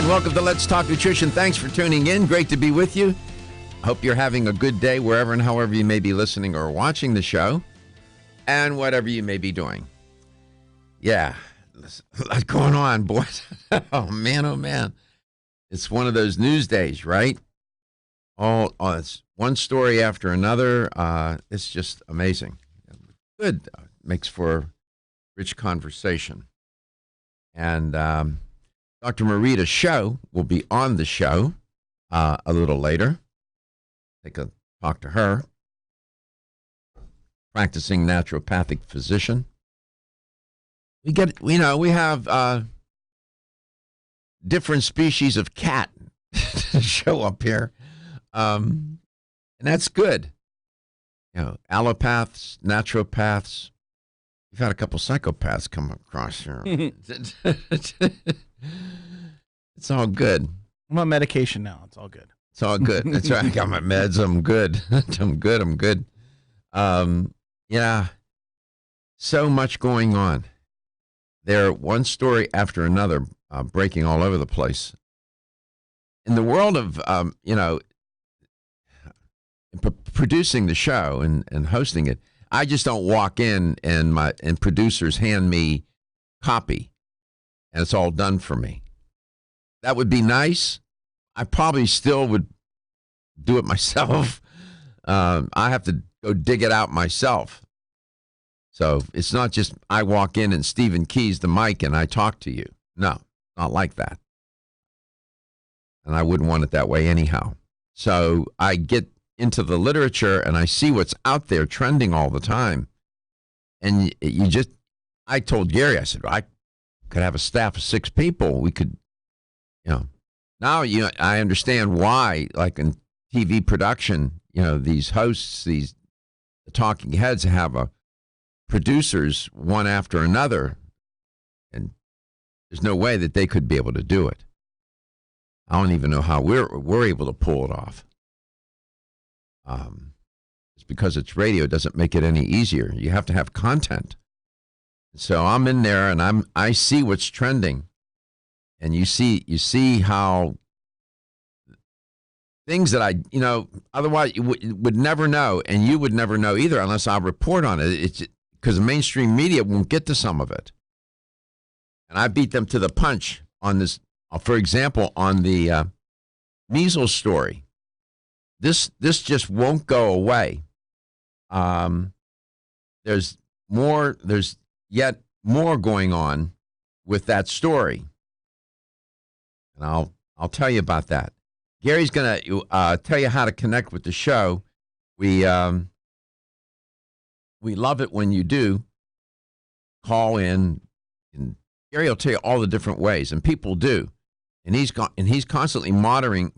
Welcome to Let's Talk Nutrition. Thanks for tuning in. Great to be with you. I hope you're having a good day wherever and however you may be listening or watching the show, and whatever you may be doing. Yeah, there's a lot going on, boys. Oh, man. It's one of those news days, right? It's one story after another. It's just amazing. Good. Makes for rich conversation. And Dr. Marita Show will be on the show a little later. Take a talk to her. Practicing naturopathic physician. We have different species of cat show up here. And that's good. Allopaths, naturopaths. We've had a couple psychopaths come across here. It's all good. I'm on medication now. It's all good. It's all good. That's right. I got my meds. I'm good. I'm good. Yeah. So much going on. There, one story after another, breaking all over the place. In the world of, producing the show and hosting it, I just don't walk in and producers hand me copy, and it's all done for me. That would be nice. I probably still would do it myself. I have to go dig it out myself. So it's not just I walk in and Stephen keys the mic and I talk to you. No, not like that. And I wouldn't want it that way anyhow. So I get into the literature and I see what's out there trending all the time. And I told Gary, I said, I could have a staff of 6 people. We could, now I understand why, like in TV production, these hosts, the talking heads have producers one after another, and there's no way that they could be able to do it. I don't even know how we're able to pull it off. It's because it's radio, it doesn't make it any easier. You have to have content. So I'm in there and I see what's trending, and you see how things that otherwise you would never know, and you would never know either unless I report on it. It's because the mainstream media won't get to some of it. And I beat them to the punch on this, for example, on the measles story. This just won't go away. There's yet more going on with that story. And I'll tell you about that. Gary's going to tell you how to connect with the show. We love it when you do call in, and Gary will tell you all the different ways, and people do. And he's constantly monitoring.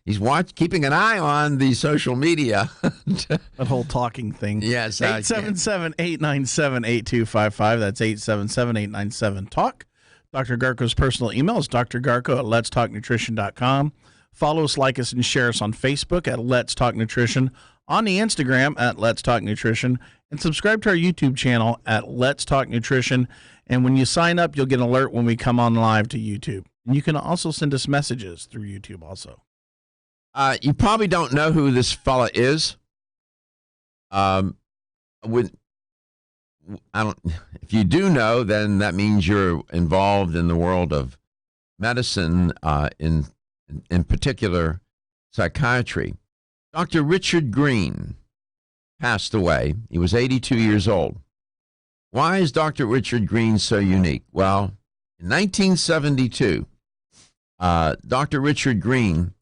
He's keeping an eye on the social media. That whole talking thing. Yes. 877-897-8255. That's 877-897-TALK. Dr. Garko's personal email is drgarko@letstalknutrition.com. Follow us, like us, and share us on Facebook at Let's Talk Nutrition, on the Instagram at Let's Talk Nutrition, and subscribe to our YouTube channel at Let's Talk Nutrition. And when you sign up, you'll get an alert when we come on live to YouTube. And you can also send us messages through YouTube also. You probably don't know who this fella is. If you do know, then that means you're involved in the world of medicine, in particular psychiatry. Dr. Richard Green passed away. He was 82 years old. Why is Dr. Richard Green so unique? Well, in 1972, Dr. Richard Green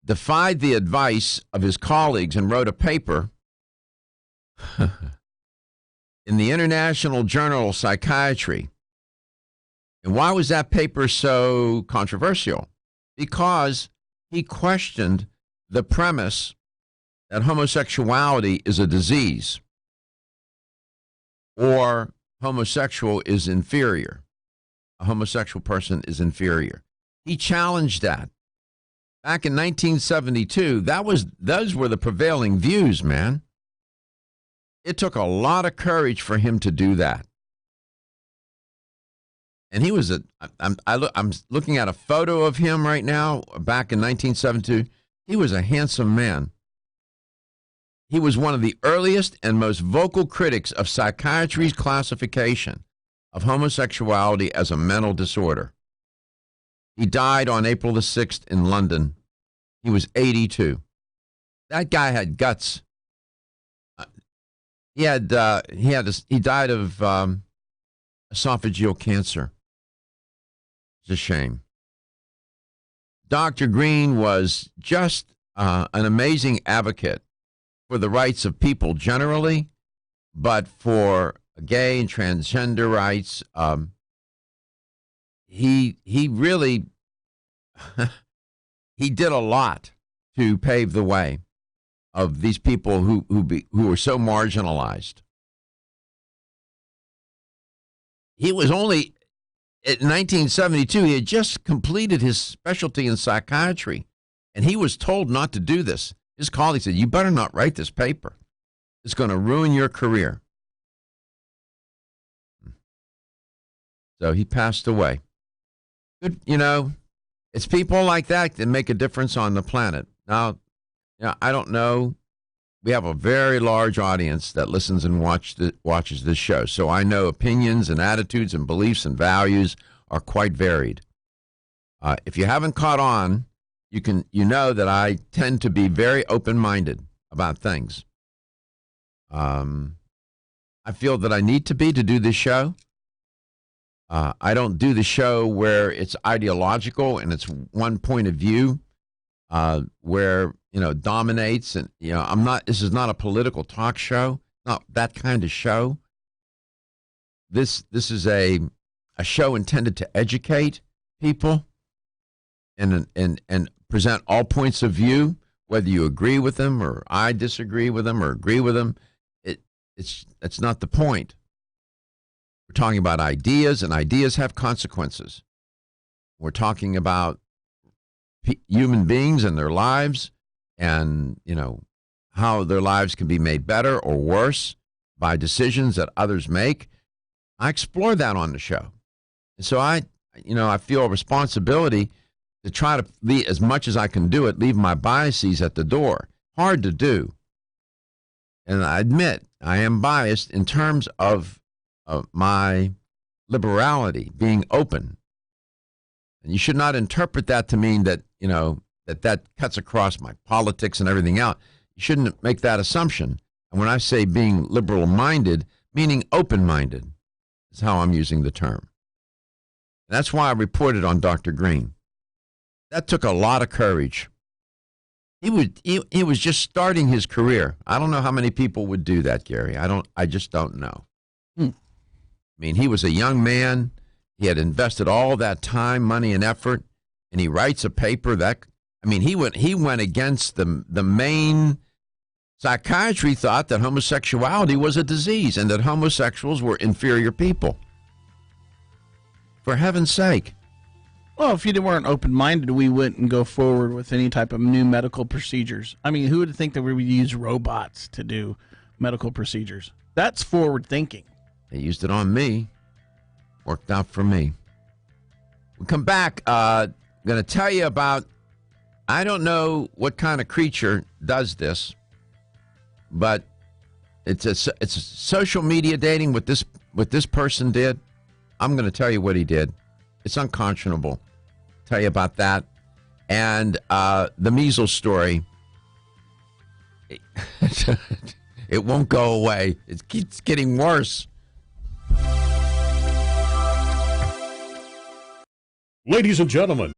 defied the advice of his colleagues and wrote a paper in the International Journal of Psychiatry. And why was that paper so controversial? Because he questioned the premise that homosexuality is a disease or homosexual is inferior. A homosexual person is inferior. He challenged that. Back in 1972, those were the prevailing views, man. It took a lot of courage for him to do that. And he was I'm looking at a photo of him right now back in 1972. He was a handsome man. He was one of the earliest and most vocal critics of psychiatry's classification of homosexuality as a mental disorder. He died on April the 6th in London. He was 82. That guy had guts. He died of esophageal cancer. It's a shame. Dr. Green was just an amazing advocate for the rights of people generally, but for gay and transgender rights, he really he did a lot to pave the way of these people who were so marginalized. He was only in 1972. He had just completed his specialty in psychiatry, and he was told not to do this. His colleague said, "You better not write this paper. It's going to ruin your career." So he passed away. Good, it's people like that that make a difference on the planet. Now, I don't know. We have a very large audience that listens and watches this show. So I know opinions and attitudes and beliefs and values are quite varied. If you haven't caught on, you know that I tend to be very open-minded about things. I feel that I need to do this show. I don't do the show where it's ideological and it's one point of view, where dominates, and this is not a political talk show, not that kind of show. This is a show intended to educate people and present all points of view, whether you agree with them or I disagree with them or agree with them. It's not the point. We're talking about ideas, and ideas have consequences. We're talking about human beings and their lives, and how their lives can be made better or worse by decisions that others make. I explore that on the show, and so I feel a responsibility to try to leave, as much as I can do it, leave my biases at the door. Hard to do, and I admit I am biased in terms of my liberality, being open. And you should not interpret that to mean that, that cuts across my politics and everything else. You shouldn't make that assumption. And when I say being liberal-minded, meaning open-minded, is how I'm using the term. And that's why I reported on Dr. Green. That took a lot of courage. He was just starting his career. I don't know how many people would do that, Gary. I just don't know. I mean, he was a young man. He had invested all that time, money, and effort, and he writes a paper he went against the main. Psychiatry thought that homosexuality was a disease and that homosexuals were inferior people. For heaven's sake. Well, if you weren't open-minded, we wouldn't go forward with any type of new medical procedures. I mean, who would think that we would use robots to do medical procedures? That's forward thinking. They used it on me. Worked out for me. We'll come back. I'm going to tell you about, I don't know what kind of creature does this, but it's a social media dating, what this person did. I'm going to tell you what he did. It's unconscionable. Tell you about that. And the measles story. It won't go away. It keeps getting worse. Ladies and gentlemen,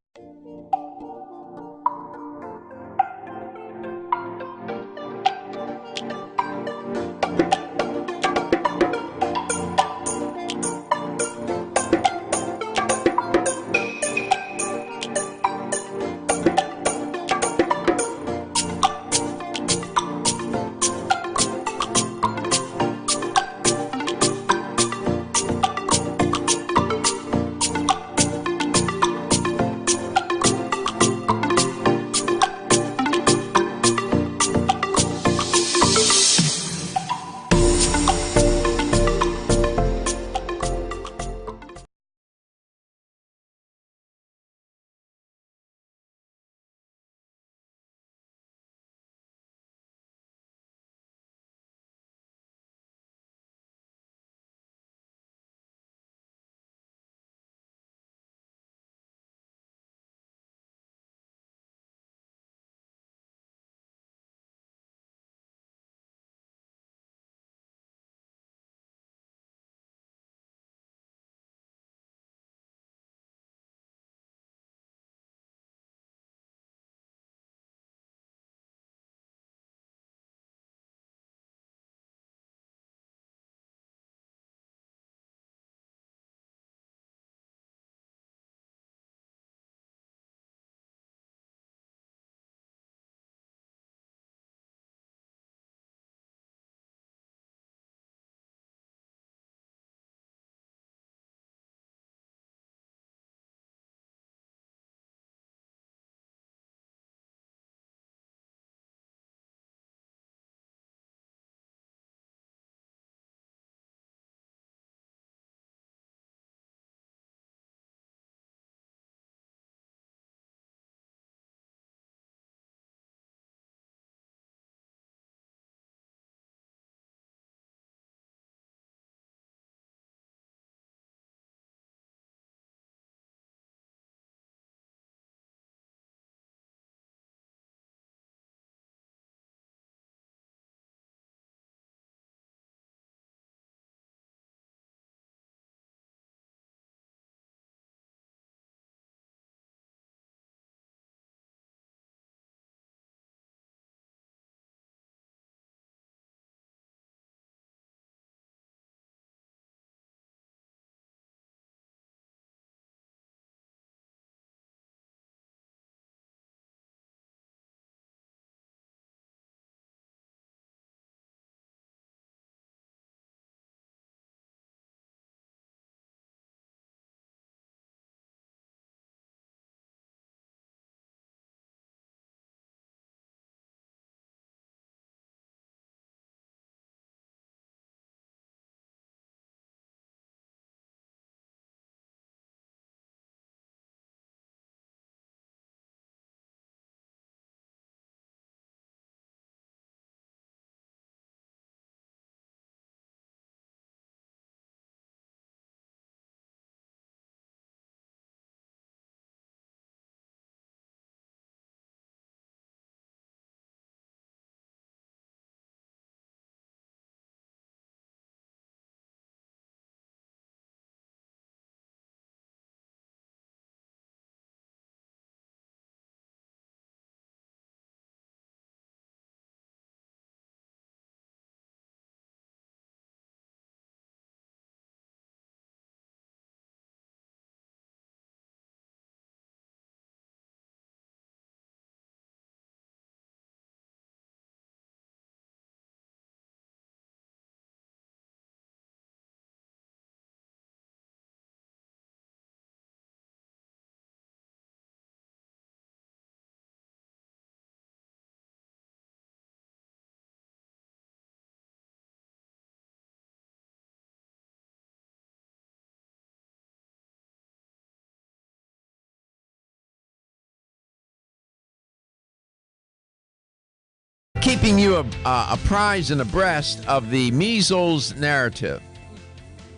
keeping you apprised and abreast of the measles narrative.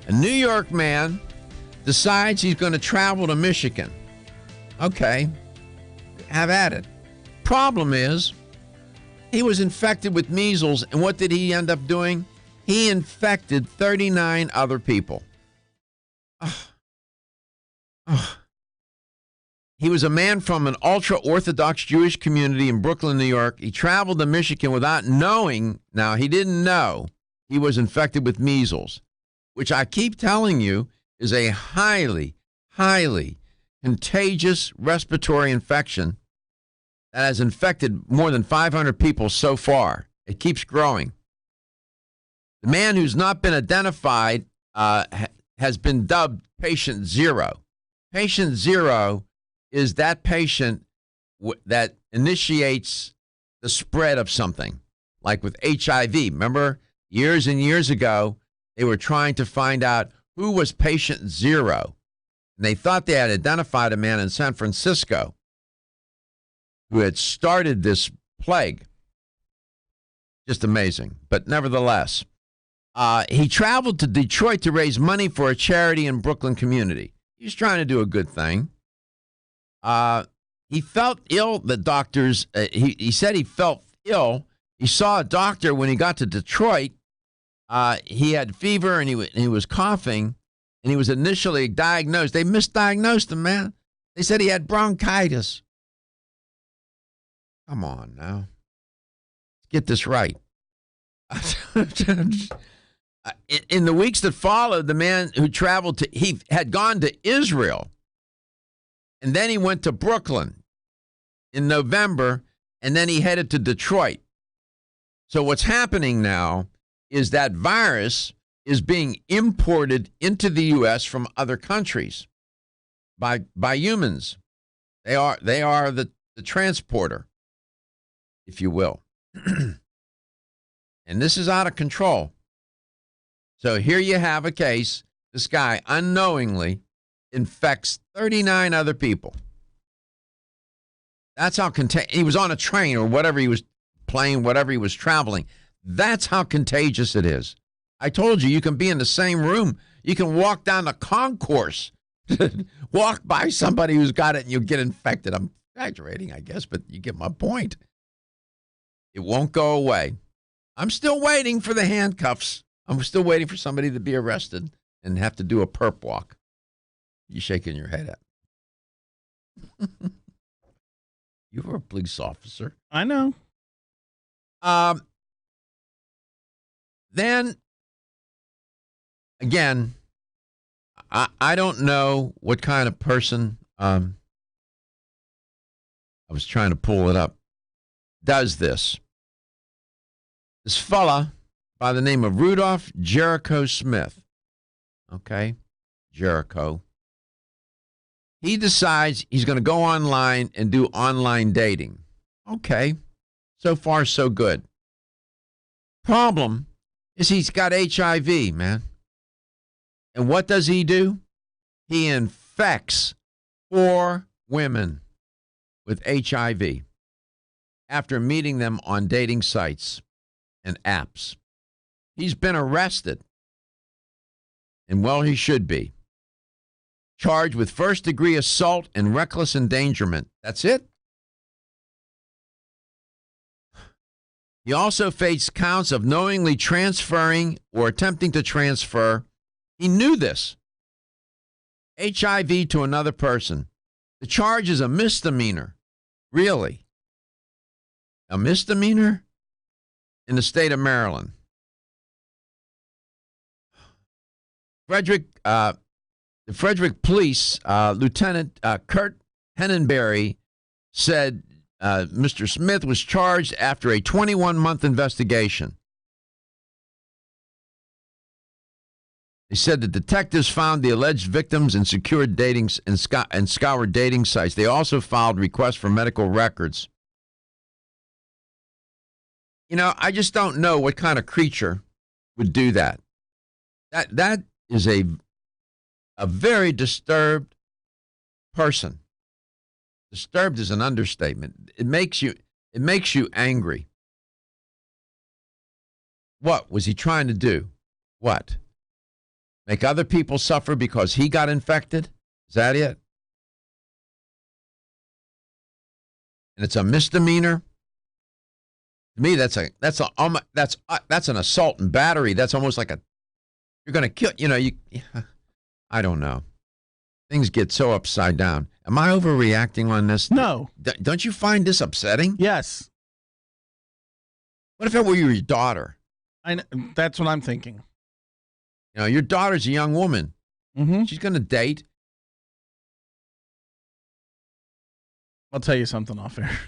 A New York man decides he's going to travel to Michigan. Okay, have at it. Problem is, he was infected with measles, and what did he end up doing? He infected 39 other people. He was a man from an ultra-Orthodox Jewish community in Brooklyn, New York. He traveled to Michigan without knowing. Now, he didn't know he was infected with measles, which I keep telling you is a highly, highly contagious respiratory infection that has infected more than 500 people so far. It keeps growing. The man who's not been identified has been dubbed Patient Zero. Patient Zero is that patient that initiates the spread of something, like with HIV. Remember, years and years ago, they were trying to find out who was Patient Zero. And they thought they had identified a man in San Francisco who had started this plague. Just amazing. But nevertheless, he traveled to Detroit to raise money for a charity in Brooklyn community. He was trying to do a good thing. He felt ill. The doctors, he said he felt ill. He saw a doctor when he got to Detroit. He had fever and he was coughing, and he was initially diagnosed. They misdiagnosed him, man. They said he had bronchitis. Come on now. Get this right. In the weeks that followed, the man who traveled he had gone to Israel, and then he went to Brooklyn in November, and then he headed to Detroit. So what's happening now is that virus is being imported into the U.S. from other countries by humans. They are the transporter, if you will. And this is out of control. So here you have a case. This guy unknowingly infects 39 other people. That's how he was on a train or whatever he was playing, whatever he was traveling. That's how contagious it is. I told you can be in the same room. You can walk down the concourse, walk by somebody who's got it, and you'll get infected. I'm exaggerating, I guess, but you get my point. It won't go away. I'm still waiting for the handcuffs. I'm still waiting for somebody to be arrested and have to do a perp walk. You shaking your head at. You were a police officer. I know. Then, again, I don't know what kind of person, I was trying to pull it up, does this. This fella by the name of Rudolph Jericho Smith, okay, Jericho, he decides he's going to go online and do online dating. Okay, so far so good. Problem is he's got HIV, man. And what does he do? He infects 4 women with HIV after meeting them on dating sites and apps. He's been arrested, and well, he should be. Charged with first-degree assault and reckless endangerment. That's it. He also faced counts of knowingly transferring or attempting to transfer. He knew this. HIV to another person. The charge is a misdemeanor. Really? A misdemeanor? In the state of Maryland. The Frederick Police Lieutenant Kurt Henenberry said Mr. Smith was charged after a 21-month investigation. They said the detectives found the alleged victims and secured datings and scoured dating sites. They also filed requests for medical records. You know, I just don't know what kind of creature would do that. That is a very disturbed person. Disturbed is an understatement. It makes you angry. What was he trying to do? What? Make other people suffer because he got infected? Is that it? And it's a misdemeanor. To me, that's an assault and battery. That's almost like you're going to kill. I don't know. Things get so upside down. Am I overreacting on this? No. Don't you find this upsetting? Yes. What if it were your daughter? That's what I'm thinking. Your daughter's a young woman. Mm-hmm. She's going to date. I'll tell you something off air.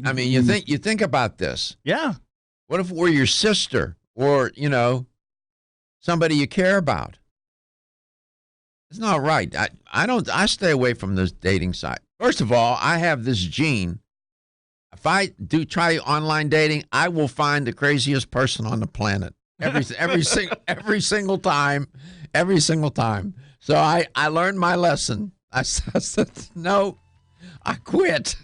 I mean, you think about this. Yeah. What if it were your sister or, somebody you care about? It's not right. I stay away from this dating site. First of all, I have this gene. If I do try online dating, I will find the craziest person on the planet. Every single time. So I learned my lesson. I said, no, I quit.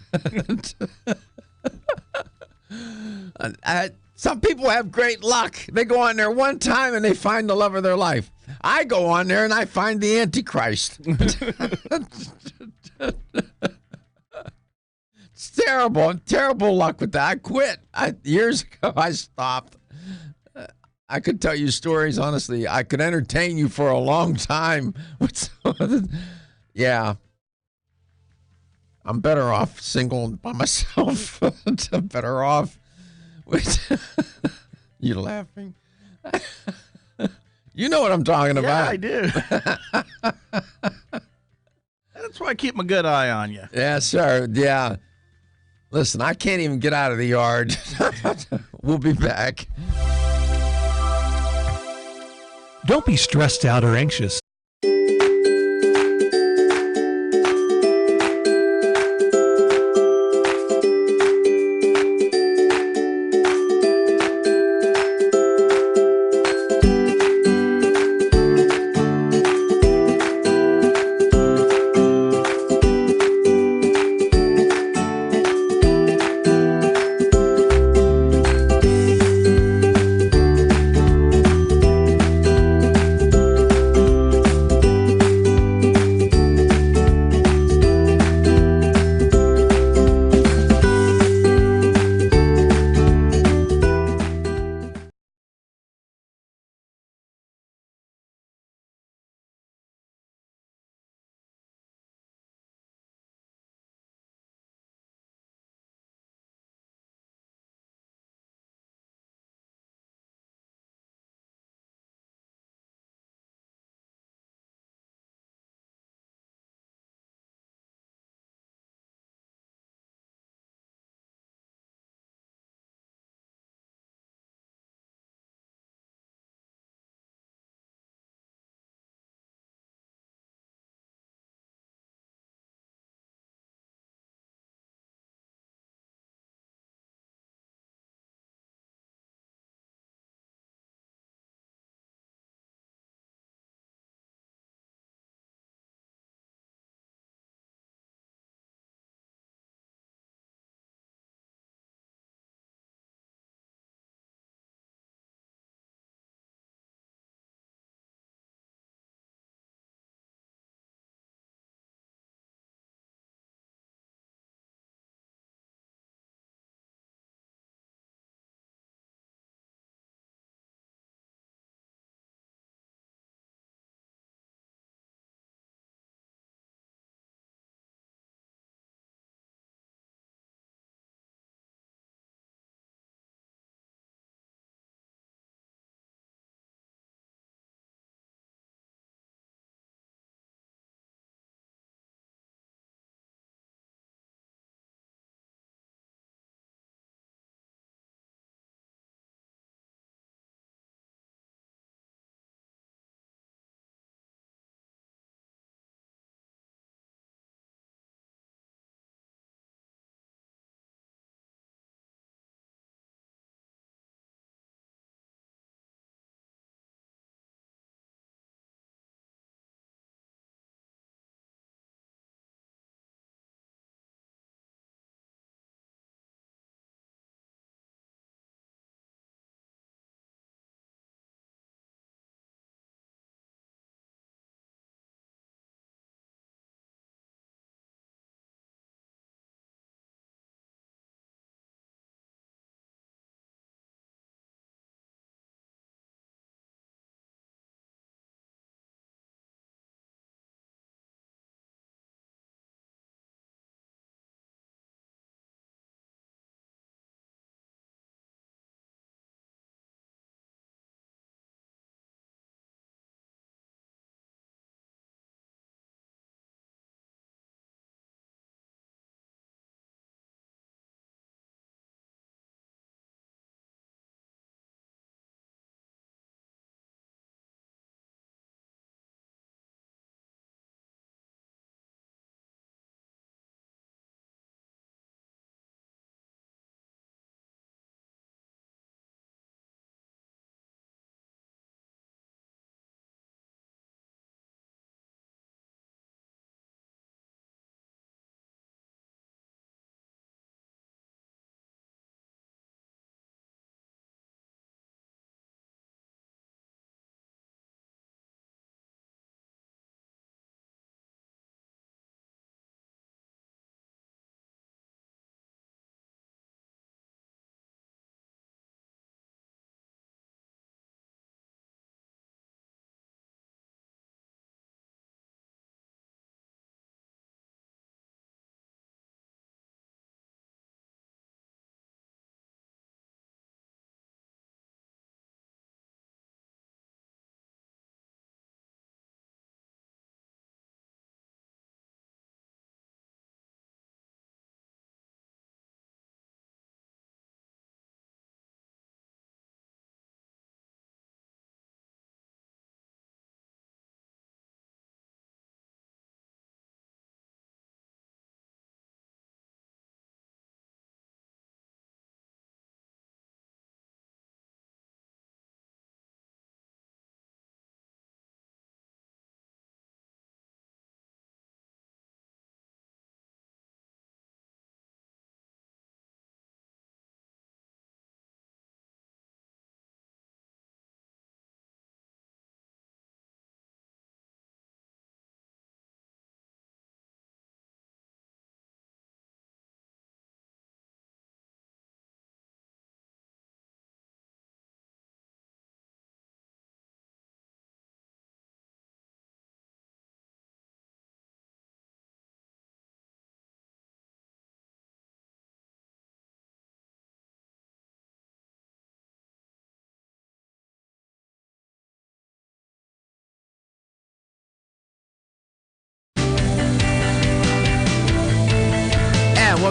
Some people have great luck. They go on there one time and they find the love of their life. I go on there and I find the Antichrist. It's terrible luck with that. I quit. Years ago, I stopped. I could tell you stories, honestly. I could entertain you for a long time. Yeah. I'm better off single by myself. I'm better off. You laughing? You know what I'm talking about. Yeah, I do. That's why I keep my good eye on you. Yeah, sir. Yeah. Listen, I can't even get out of the yard. We'll be back. Don't be stressed out or anxious.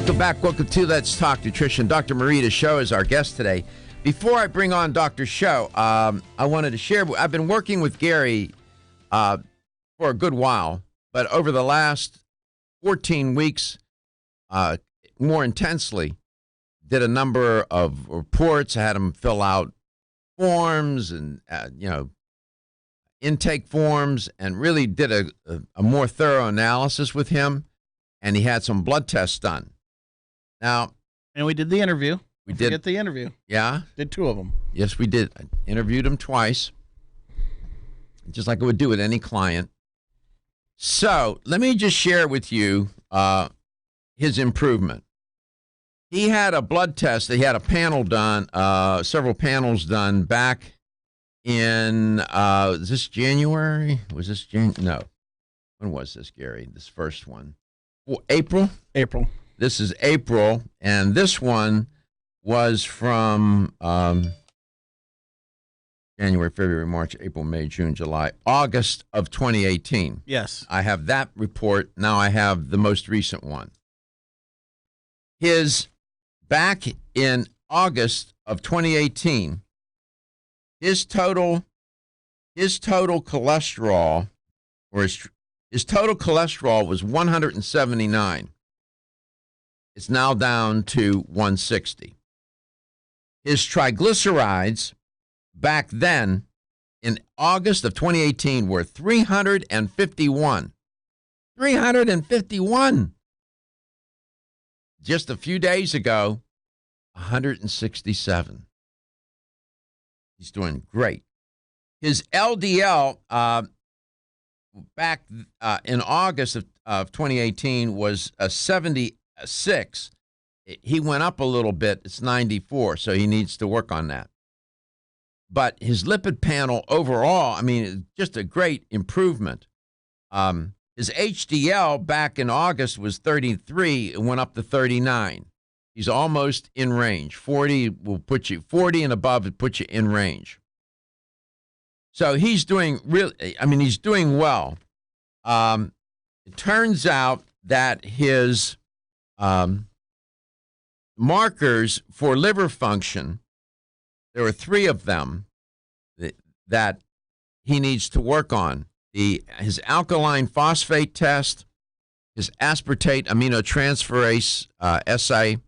Welcome back. Welcome to Let's Talk Nutrition. Dr. Marita Show is our guest today. Before I bring on Dr. Show, I wanted to share, I've been working with Gary for a good while, but over the last 14 weeks, more intensely, did a number of reports. I had him fill out forms and, intake forms, and really did a more thorough analysis with him, and he had some blood tests done. Now, And we did the interview. we did. Get the interview. Yeah? Did 2 of them. Yes, we did. I interviewed him twice, just like I would do with any client. So let me just share with you his improvement. He had a blood test. He had a panel done, several panels done back in, is this January? Was this January? No. When was this, Gary? This first one? April? April. This is April, and this one was from January, February, March, April, May, June, July, August of 2018. Yes. I have that report. Now I have the most recent one. His back in August of 2018, his total cholesterol, or his total cholesterol was 179. It's now down to 160. His triglycerides back then in August of 2018 were 351. 351. Just a few days ago, 167. He's doing great. His LDL back in August of 2018 was 76. He went up a little bit. It's 94, so he needs to work on that. But his lipid panel overall, I mean, just a great improvement. His HDL back in August was 33. It went up to 39. He's almost in range. 40 will put you, 40 and above would put you in range. So he's doing he's doing well. It turns out that his markers for liver function, there are 3 of them that he needs to work on. His alkaline phosphate test, his aspartate aminotransferase assay,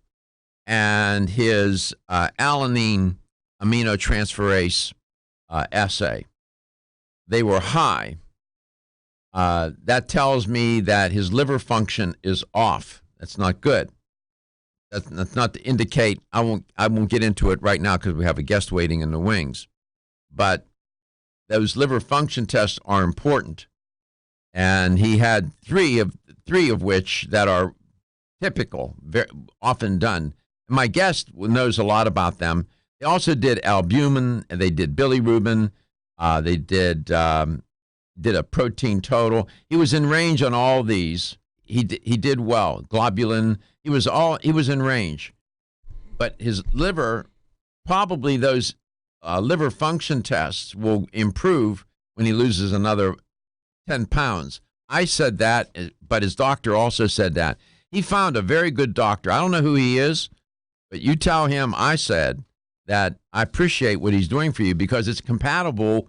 and his alanine aminotransferase assay. They were high. That tells me that his liver function is off. That's not good. That's not to indicate. I won't get into it right now because we have a guest waiting in the wings. But those liver function tests are important, and he had three of which that are typical, very often done. My guest knows a lot about them. They also did albumin, and they did bilirubin. They did a protein total. He was in range on all these. He did well. Globulin. He was in range, but his liver, probably those liver function tests will improve when he loses another 10 pounds. I said that, but his doctor also said that. He found a very good doctor. I don't know who he is, but you tell him I said that I appreciate what he's doing for you because it's compatible.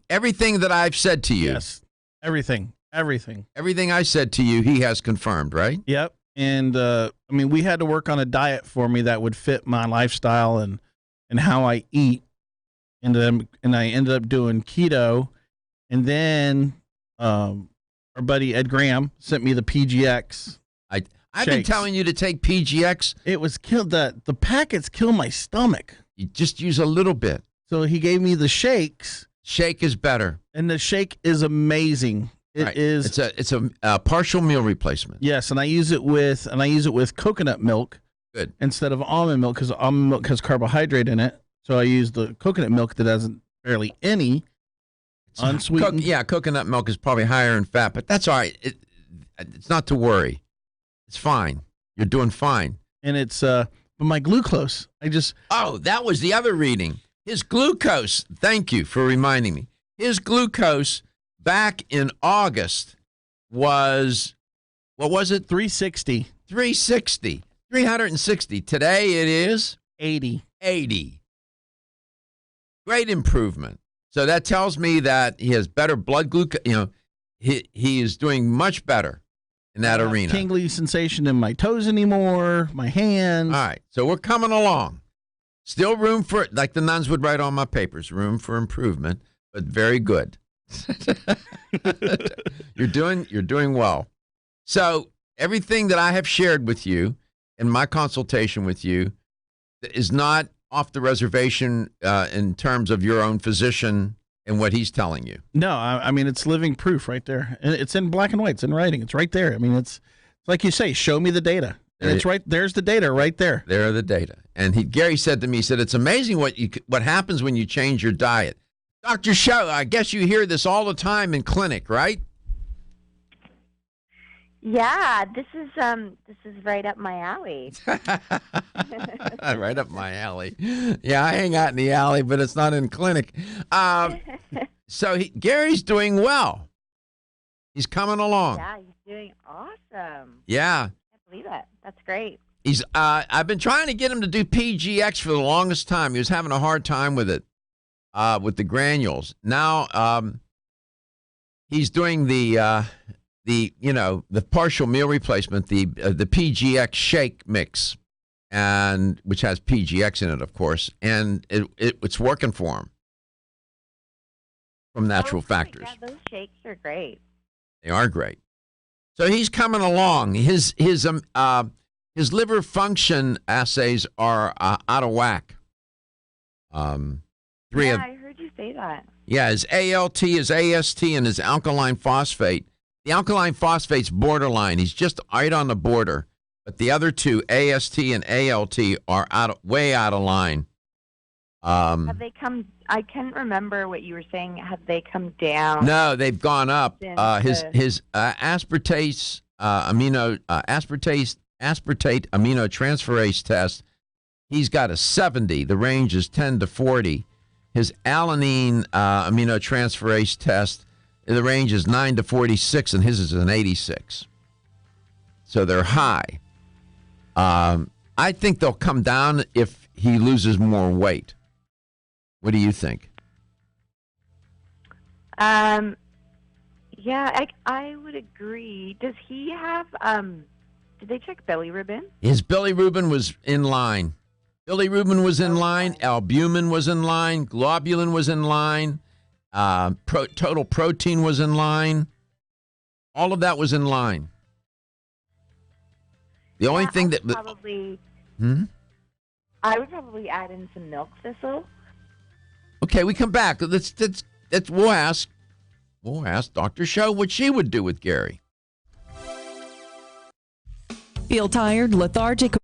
Everything that I've said to you. Yes. Everything. Everything I said to you, he has confirmed, right? Yep. And we had to work on a diet for me that would fit my lifestyle and how I eat. And I ended up doing keto. And then our buddy Ed Graham sent me the PGX. I've been telling you to take PGX. It was killed. The packets kill my stomach. You just use a little bit. So he gave me the shakes. Shake is better. And the shake is amazing. It is. It's a partial meal replacement. Yes, and I use it with coconut milk. Good. Instead of almond milk, because almond milk has carbohydrate in it. So I use the coconut milk that has barely any unsweetened. Coconut milk is probably higher in fat, but that's all right. It's not to worry. It's fine. You're doing fine. And it's but my glucose, that was the other reading. His glucose. Thank you for reminding me. His glucose back in August was, what was it? 360. 360. 360. Today it is 80. 80. Great improvement. So that tells me that he has better blood glucose. He is doing much better in that arena. Tingly sensation in my toes anymore, my hands. All right. So we're coming along. Still room for, like the nuns would write on my papers, room for improvement, but very good. You're doing well. So everything that I have shared with you in my consultation with you is not off the reservation in terms of your own physician and what he's telling you. No, I mean, it's living proof right there. And it's in black and white. It's in writing. It's right there. I mean, it's like you say, show me the data. And it's right there's the data right there. There are the data. And Gary said to me, he said, it's amazing what happens when you change your diet. Dr. Show, I guess you hear this all the time in clinic, right? Yeah, this is right up my alley. Right up my alley. Yeah, I hang out in the alley, but it's not in clinic. So Gary's doing well. He's coming along. Yeah, he's doing awesome. Yeah. I can't believe it. That's great. He's. I've been trying to get him to do PGX for the longest time. He was having a hard time with it, with the granules. Now, he's doing the partial meal replacement, the PGX shake mix, and which has PGX in it, of course, and it's working for him from natural factors. Yeah, those shakes are great. They are great. So he's coming along. His liver function assays are out of whack. I heard you say that. Yeah, his ALT, his AST, and his alkaline phosphate. The alkaline phosphate's borderline. He's just right on the border. But the other two, AST and ALT, are way out of line. Have they come? I can't remember what you were saying. Have they come down? No, they've gone up. His aspartate aminotransferase test, he's got a 70. The range is 10 to 40. His alanine aminotransferase test, the range is 9 to 46, and his is an 86. So they're high. I think they'll come down if he loses more weight. What do you think? Yeah, I would agree. Does he have, did they check bilirubin? His bilirubin was in line. Bilirubin was in line. Albumin was in line. Globulin was in line. Total protein was in line. All of that was in line. The only thing that... I would probably add in some milk thistle. Okay, we come back. We'll ask Dr. Show what she would do with Gary. Feel tired, lethargic?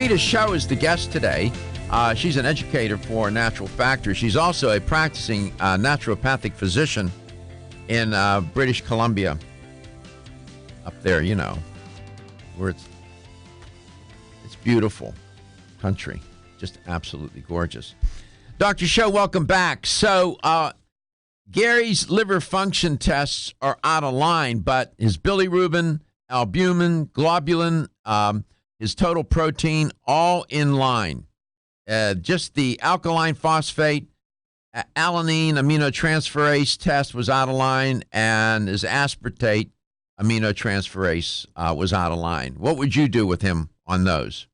Rita Show is the guest today. She's an educator for Natural Factors. She's also a practicing naturopathic physician in British Columbia. Up there, where it's beautiful country. Just absolutely gorgeous. Dr. Show, welcome back. So, Gary's liver function tests are out of line, but his bilirubin, albumin, globulin, his total protein, all in line. Just the alkaline phosphate, alanine aminotransferase test was out of line, and his aspartate aminotransferase was out of line. What would you do with him on those?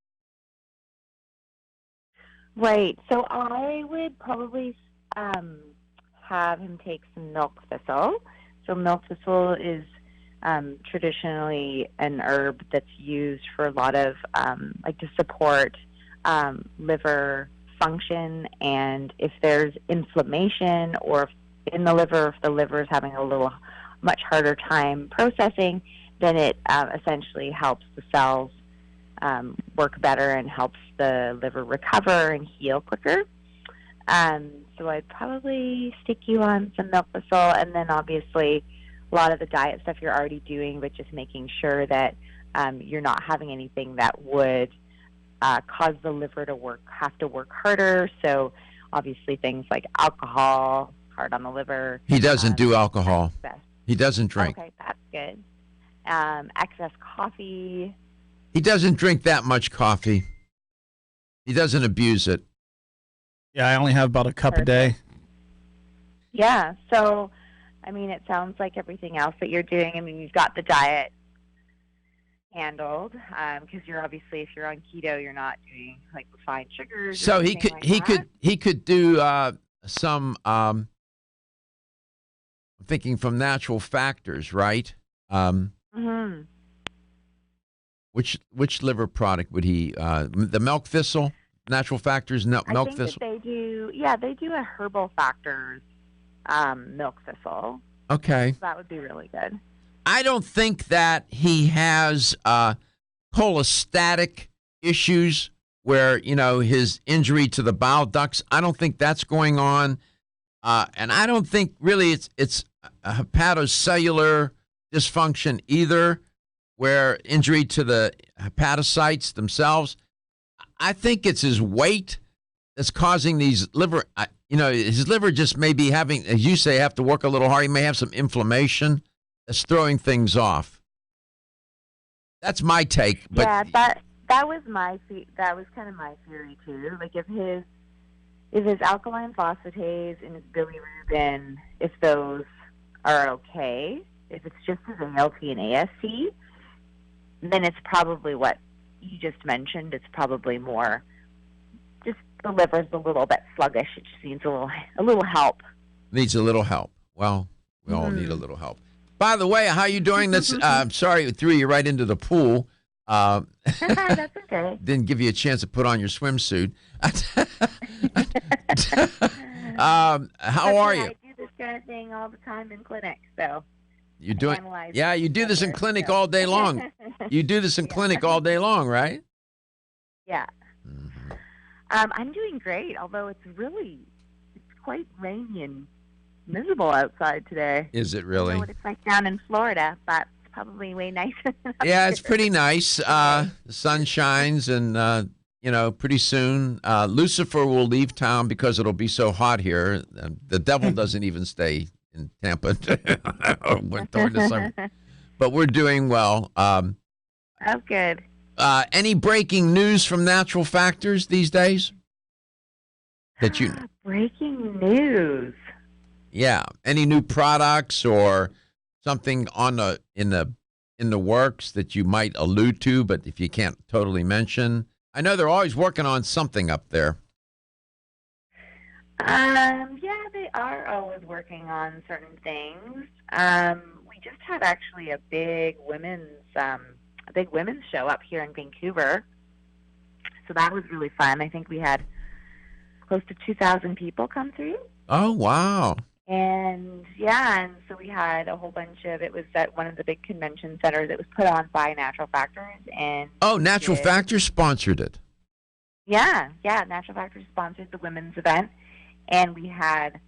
Right. So I would probably have him take some milk thistle. So milk thistle is traditionally an herb that's used for a lot of to support liver function, and if there's inflammation or if in the liver, if the liver is having a little much harder time processing, then it essentially helps the cells work better and helps the liver recover and heal quicker. So I'd probably stick you on some milk thistle, and then obviously a lot of the diet stuff you're already doing, but just making sure that you're not having anything that would cause the liver to have to work harder. So obviously things like alcohol, hard on the liver. He doesn't do alcohol. Excess. He doesn't drink. Okay, that's good. Excess coffee. He doesn't drink that much coffee. He doesn't abuse it. Yeah, I only have about a cup a day. Yeah, so, it sounds like everything else that you're doing, you've got the diet handled, because you're obviously, if you're on keto, you're not doing, refined sugars. So he could do some, I'm thinking from Natural Factors, right? Mm-hmm. Which liver product would he? The milk thistle, Natural Factors, milk thistle. That they do. Yeah, they do a Herbal Factors milk thistle. Okay, So that would be really good. I don't think that he has cholestatic issues where his injury to the bile ducts. I don't think that's going on, and I don't think really it's a hepatocellular dysfunction either, where injury to the hepatocytes themselves. I think it's his weight that's causing these liver, his liver just may be having, as you say, have to work a little hard. He may have some inflammation that's throwing things off. That's my take. But yeah, that was kind of my theory too. If his alkaline phosphatase and his bilirubin, if those are okay, if it's just his ALT and AST, then it's probably what you just mentioned. It's probably more just the liver's a little bit sluggish. It just needs a little help. Needs a little help. Well, we all need a little help. By the way, how you doing? I'm sorry, it threw you right into the pool. That's okay. Didn't give you a chance to put on your swimsuit. How are you? I do this kind of thing all the time in clinic, so. You do this in clinic all day long. You do this in clinic all day long, right? Yeah. Mm-hmm. I'm doing great, although it's quite rainy and miserable outside today. Is it I really? don't know what it's like down in Florida, but it's probably way nicer than up Yeah, here. it's pretty nice. The sun shines, and pretty soon Lucifer will leave town because it'll be so hot here. The devil doesn't even stay in Tampa during the summer. But we're doing well. Oh, good. Any breaking news from Natural Factors these days? That you Breaking news. Yeah. Any new products or something in the works that you might allude to, but if you can't totally mention? I know they're always working on something up there. Yeah, they are always working on certain things. We just had actually a big women's show up here in Vancouver, so that was really fun. I think we had close to 2,000 people come through. Oh, wow. And so we had a whole bunch of, it was at one of the big convention centers. It was put on by Natural Factors. And Natural Factors sponsored it. Yeah, Natural Factors sponsored the women's event, and we had,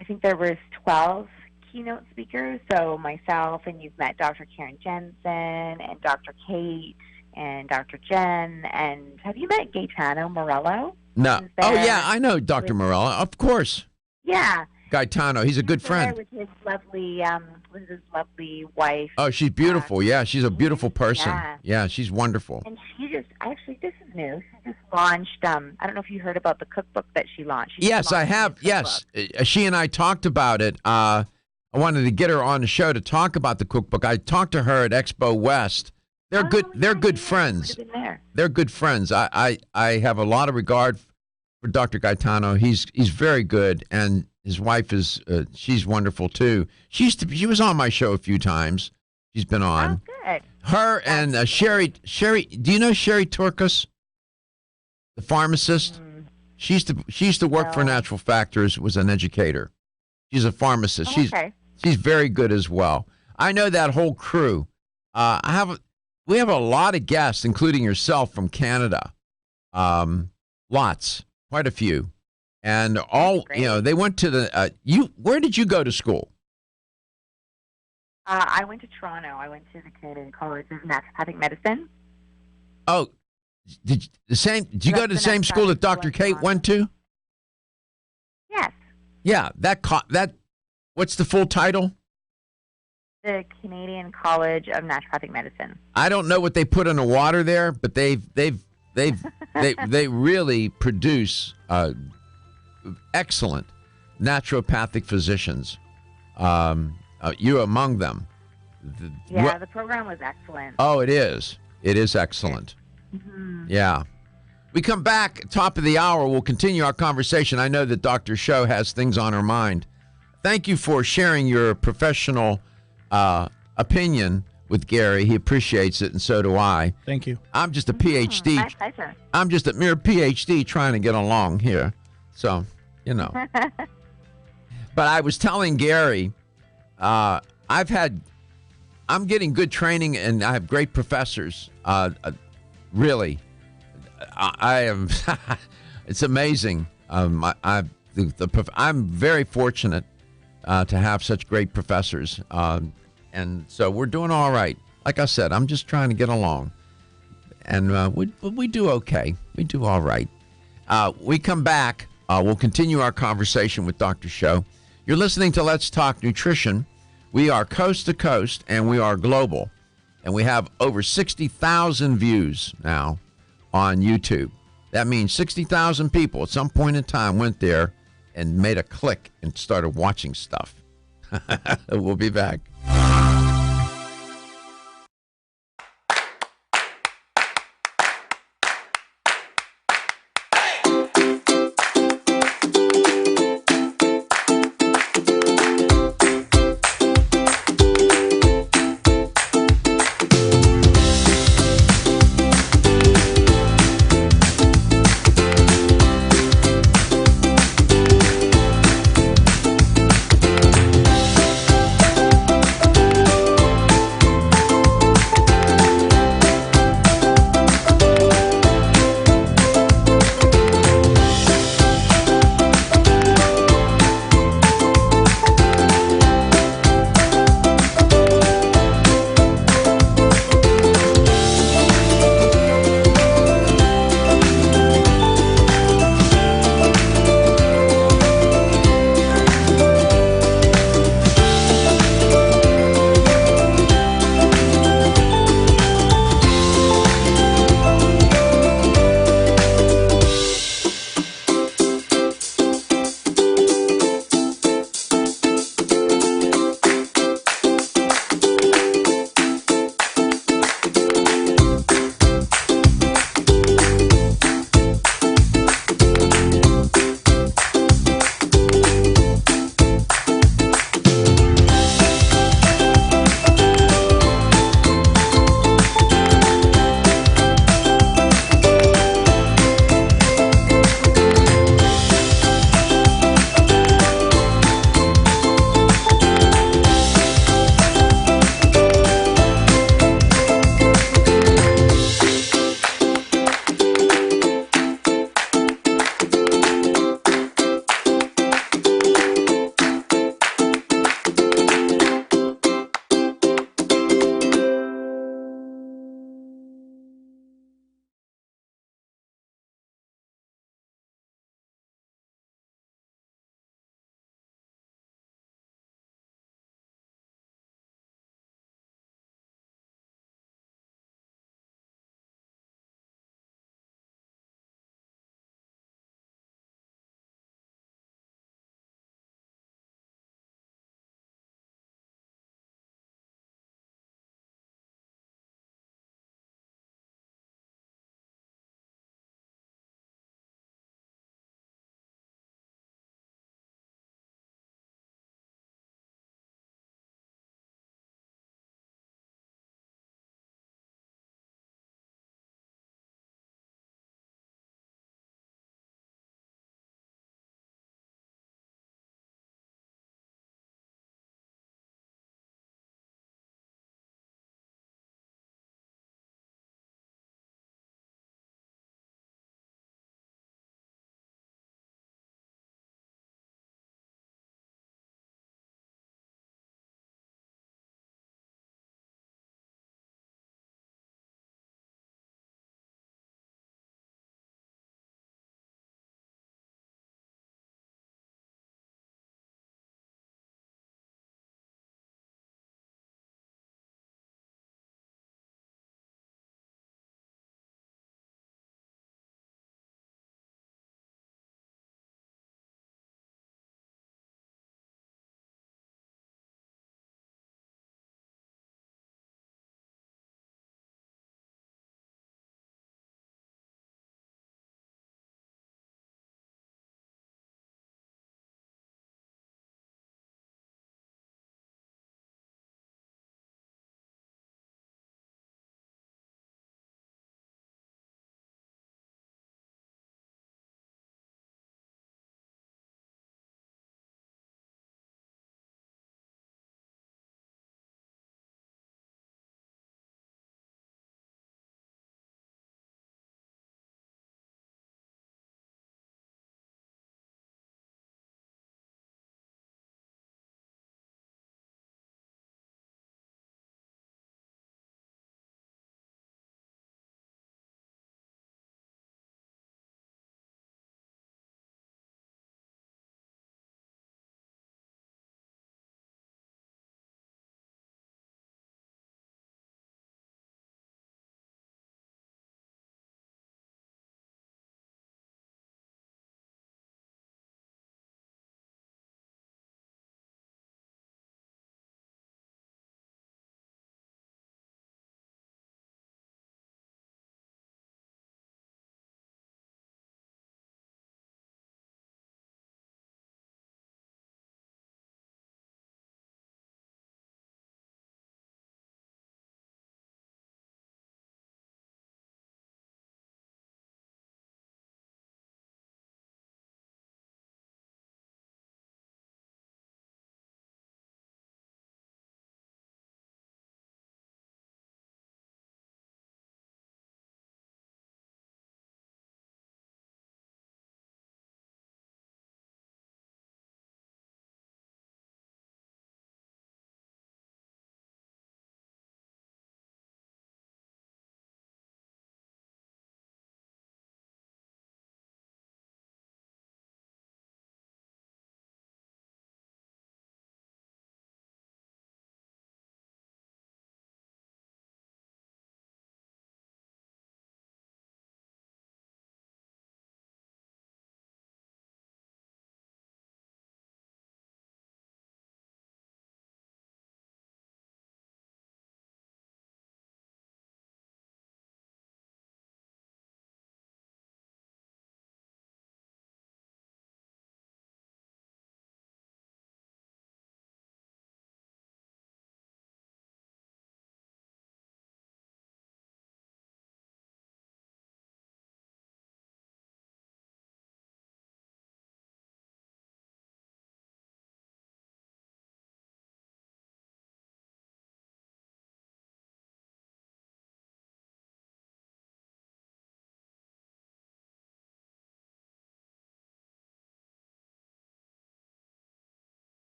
I think there was 12 keynote speakers. So myself, and you've met Dr. Karen Jensen and Dr. Kate and Dr. Jen, and have you met Gaetano Morello? No. Who's Oh, there yeah, I know Dr. with- Morello. Of course. Yeah. Gaetano, he's a good He's there friend. with his lovely wife. Oh, she's beautiful. Yeah, she's a beautiful person. Yeah. Yeah, she's wonderful. And she just, actually, this is new. She just launched, I don't know if you heard about the cookbook that she launched. She Yes, I launched a have. cookbook. Yes. She and I talked about it. I wanted to get her on the show to talk about the cookbook. I talked to her at Expo West. They're Oh, good. They're yeah, good yeah, friends. would've been there. They're good friends. I have a lot of regard for Dr. Gaetano. He's very good, and his wife is she's wonderful too. She was on my show a few times. She's been on. Oh, good. Her and Sherry. Do you know Sherry Turkus, the pharmacist? She used to work for No. Natural Factors. Was an educator. She's a pharmacist. Oh, okay. She's very good as well. I know that whole crew. We have a lot of guests, including yourself, from Canada. Lots, quite a few, and all Great. they went to the. Where did you go to school? I went to Toronto. I went to the Canadian College of Naturopathic Medicine. Oh, did you go to the same school that Dr. Kate went to? Yes, Yeah, that. What's the full title? the Canadian College of Naturopathic Medicine. I don't know what they put in the water there, but they really produce excellent naturopathic physicians. You among them. Yeah, the program was excellent. Oh, it is. It is excellent. Yeah. We come back, top of the hour. We'll continue our conversation. I know that Dr. Show has things on her mind. Thank you for sharing your professional opinion with Gary. He appreciates it, and so do I. Thank you. I'm just a PhD. My pleasure. I'm just a mere PhD trying to get along here. So, But I was telling Gary, I'm getting good training, and I have great professors. Really, I am. It's amazing. I'm very fortunate to have such great professors, and so we're doing all right. Like I said, I'm just trying to get along, and we do okay. We do all right. We come back. We'll continue our conversation with Dr. Show. You're listening to Let's Talk Nutrition. We are coast to coast, and we are global. And we have over 60,000 views now on YouTube. That means 60,000 people at some point in time went there and made a click and started watching stuff. We'll be back.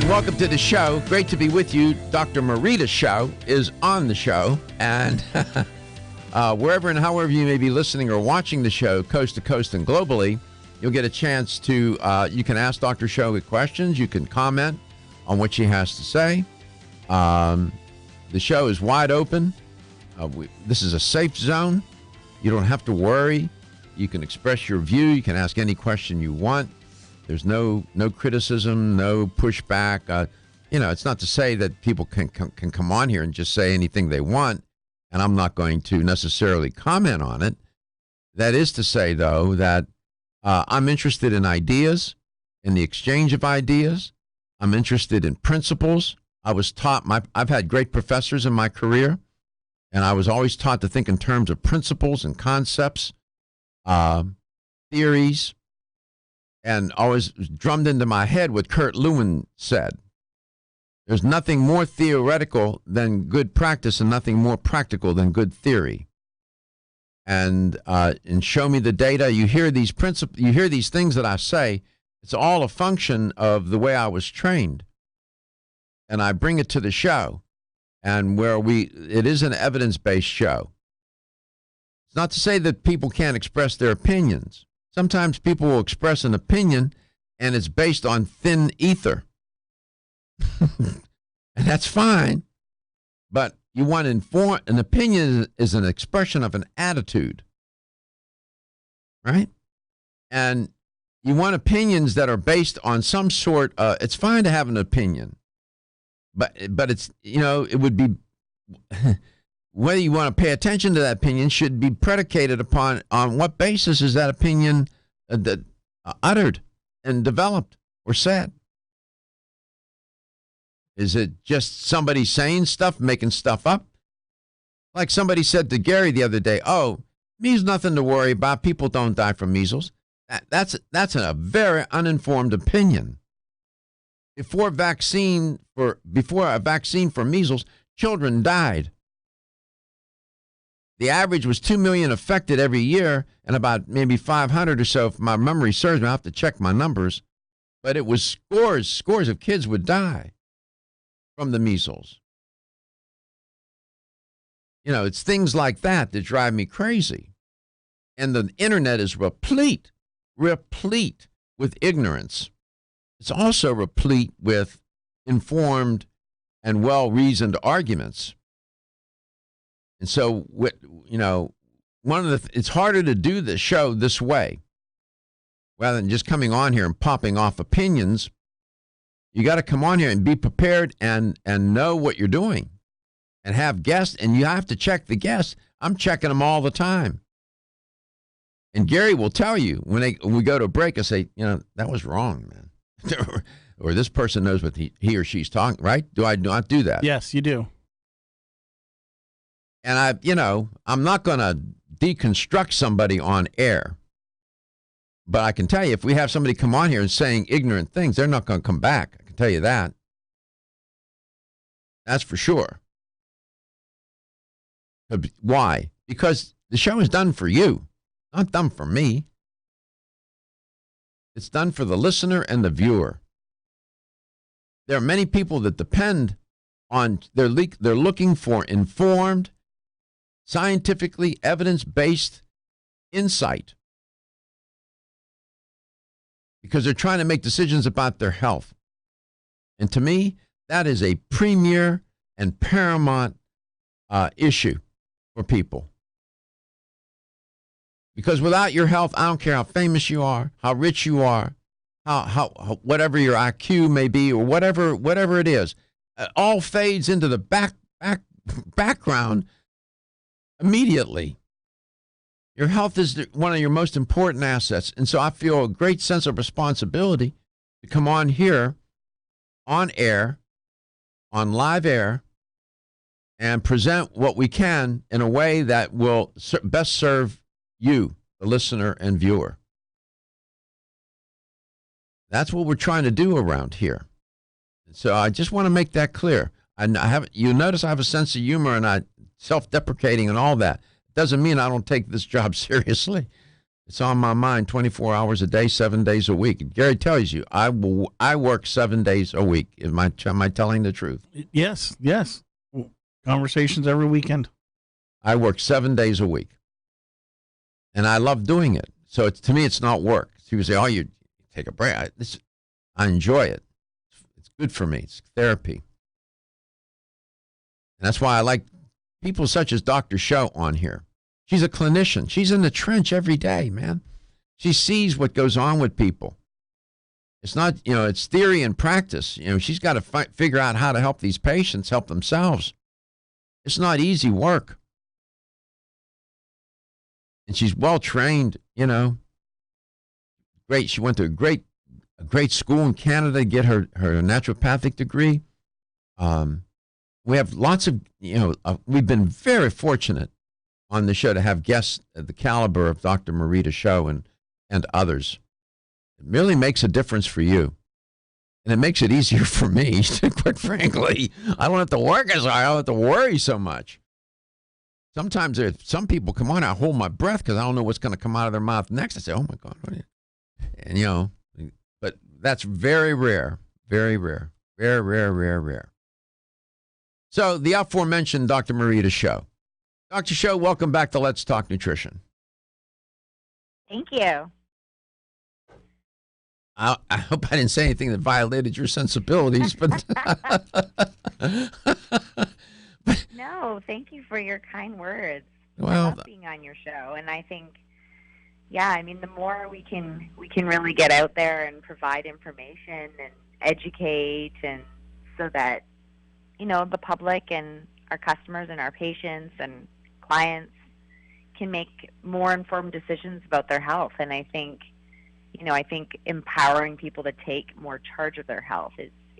Again, welcome to the show. Great to be with you. Dr. Marita Show is on the show. And wherever and however you may be listening or watching the show, coast to coast and globally, you'll get a chance to, you can ask Dr. Show questions. You can comment on what she has to say. The show is wide open. This is a safe zone. You don't have to worry. You can express your view. You can ask any question you want. There's no criticism, no pushback. It's not to say that people can come on here and just say anything they want, and I'm not going to necessarily comment on it. That is to say, though, that I'm interested in ideas, in the exchange of ideas. I'm interested in principles. I was taught, I've had great professors in my career, and I was always taught to think in terms of principles and concepts, theories, and always drummed into my head what Kurt Lewin said. There's nothing more theoretical than good practice and nothing more practical than good theory. And show me the data. You hear these you hear these things that I say. It's all a function of the way I was trained. And I bring it to the show. And it is an evidence-based show. It's not to say that people can't express their opinions. Sometimes people will express an opinion, and it's based on thin ether. And that's fine. But you want to inform, an opinion is an expression of an attitude. Right? And you want opinions that are based on some sort of, it's fine to have an opinion. But it's, it would be, whether you want to pay attention to that opinion should be predicated on what basis is that opinion uttered and developed or said. Is it just somebody saying stuff, making stuff up? Like somebody said to Gary the other day, measles nothing to worry about. People don't die from measles. That's a very uninformed opinion. Before a vaccine for measles, children died. The average was 2 million affected every year, and about maybe 500 or so, if my memory serves me. I'll have to check my numbers. But it was scores of kids would die from the measles. It's things like that drive me crazy. And the internet is replete with ignorance. It's also replete with informed and well-reasoned arguments. And so, it's harder to do the show this way, rather than just coming on here and popping off opinions. You got to come on here and be prepared and know what you're doing, and have guests, and you have to check the guests. I'm checking them all the time. And Gary will tell you when we go to a break, I say, that was wrong, man, or this person knows what he or she's talking. Right? Do I not do that? Yes, you do. And I'm not going to deconstruct somebody on air. But I can tell you, if we have somebody come on here and saying ignorant things, they're not going to come back. I can tell you that. That's for sure. Why? Because the show is done for you, not done for me. It's done for the listener and the viewer. There are many people that depend on, they're looking for informed, scientifically evidence-based insight, because they're trying to make decisions about their health. And to me, that is a premier and paramount issue for people. Because without your health, I don't care how famous you are, how rich you are, how whatever your IQ may be, or whatever it is, it all fades into the background immediately. Your health is one of your most important assets. And so I feel a great sense of responsibility to come on here, on air, on live air, and present what we can in a way that will best serve you, the listener and viewer. That's what we're trying to do around here. So I just want to make that clear. You notice I have a sense of humor, and I self-deprecating and all that. Doesn't mean I don't take this job seriously. It's on my mind 24 hours a day, 7 days a week. Gary tells you I work 7 days a week. Am I telling the truth? Yes, yes. Conversations every weekend. I work 7 days a week, and I love doing it. So to me, it's not work. People say, "Oh, you take a break." I enjoy it. It's good for me. It's therapy, and that's why I like people such as Dr. Show on here. She's a clinician. She's in the trench every day, man. She sees what goes on with people. It's not, it's theory and practice. She's got to figure out how to help these patients help themselves. It's not easy work. And she's well trained, Great. She went to a great school in Canada to get her naturopathic degree. We have lots of, we've been very fortunate on the show to have guests at the caliber of Dr. Marita Show and others. It really makes a difference for you. And it makes it easier for me, quite frankly. I don't have to work as hard. I don't have to worry so much. Sometimes some people come on, I hold my breath because I don't know what's going to come out of their mouth next. I say, oh, my God. And, but that's very rare, very rare, very rare, rare, rare. So the aforementioned Dr. Marita Show. Dr. Show, welcome back to Let's Talk Nutrition. Thank you. I hope I didn't say anything that violated your sensibilities, but No, thank you for your kind words. Well, I love being on your show, and I think, the more we can really get out there and provide information and educate, and so that the public and our customers and our patients and clients can make more informed decisions about their health. And I think empowering people to take more charge of their health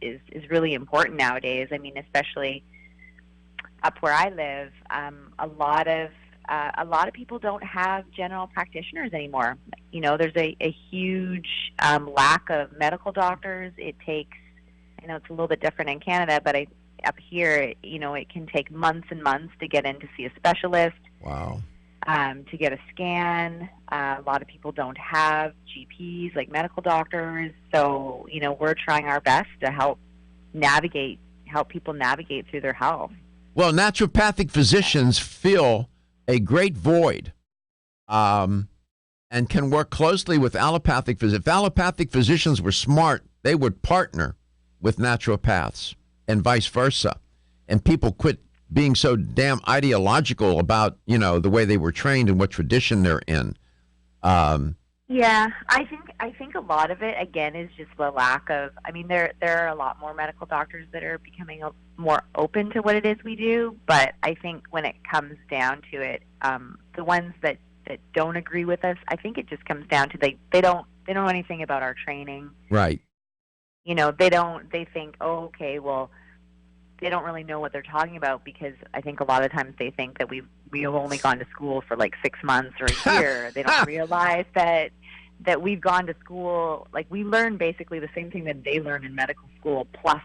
is really important nowadays. I mean, especially up where I live, a lot of people don't have general practitioners anymore. There's a huge lack of medical doctors. It takes, I know it's a little bit different in Canada, but up here, it can take months and months to get in to see a specialist. wow. To get a scan. A lot of people don't have GPs, like medical doctors. So, we're trying our best to help people navigate through their health. Well, naturopathic physicians fill a great void and can work closely with allopathic physicians. If allopathic physicians were smart, they would partner with naturopaths and vice versa. And people quit being so damn ideological about, the way they were trained and what tradition they're in. Yeah, I think a lot of it, again, is just the lack of, there are a lot more medical doctors that are becoming more open to what it is we do, but I think when it comes down to it, the ones that don't agree with us, I think it just comes down to they don't know anything about our training. Right. They think, oh, okay, well, they don't really know what they're talking about, because I think a lot of times they think that we've only gone to school for like 6 months or a year. They don't realize that we've gone to school, like we learn basically the same thing that they learn in medical school, plus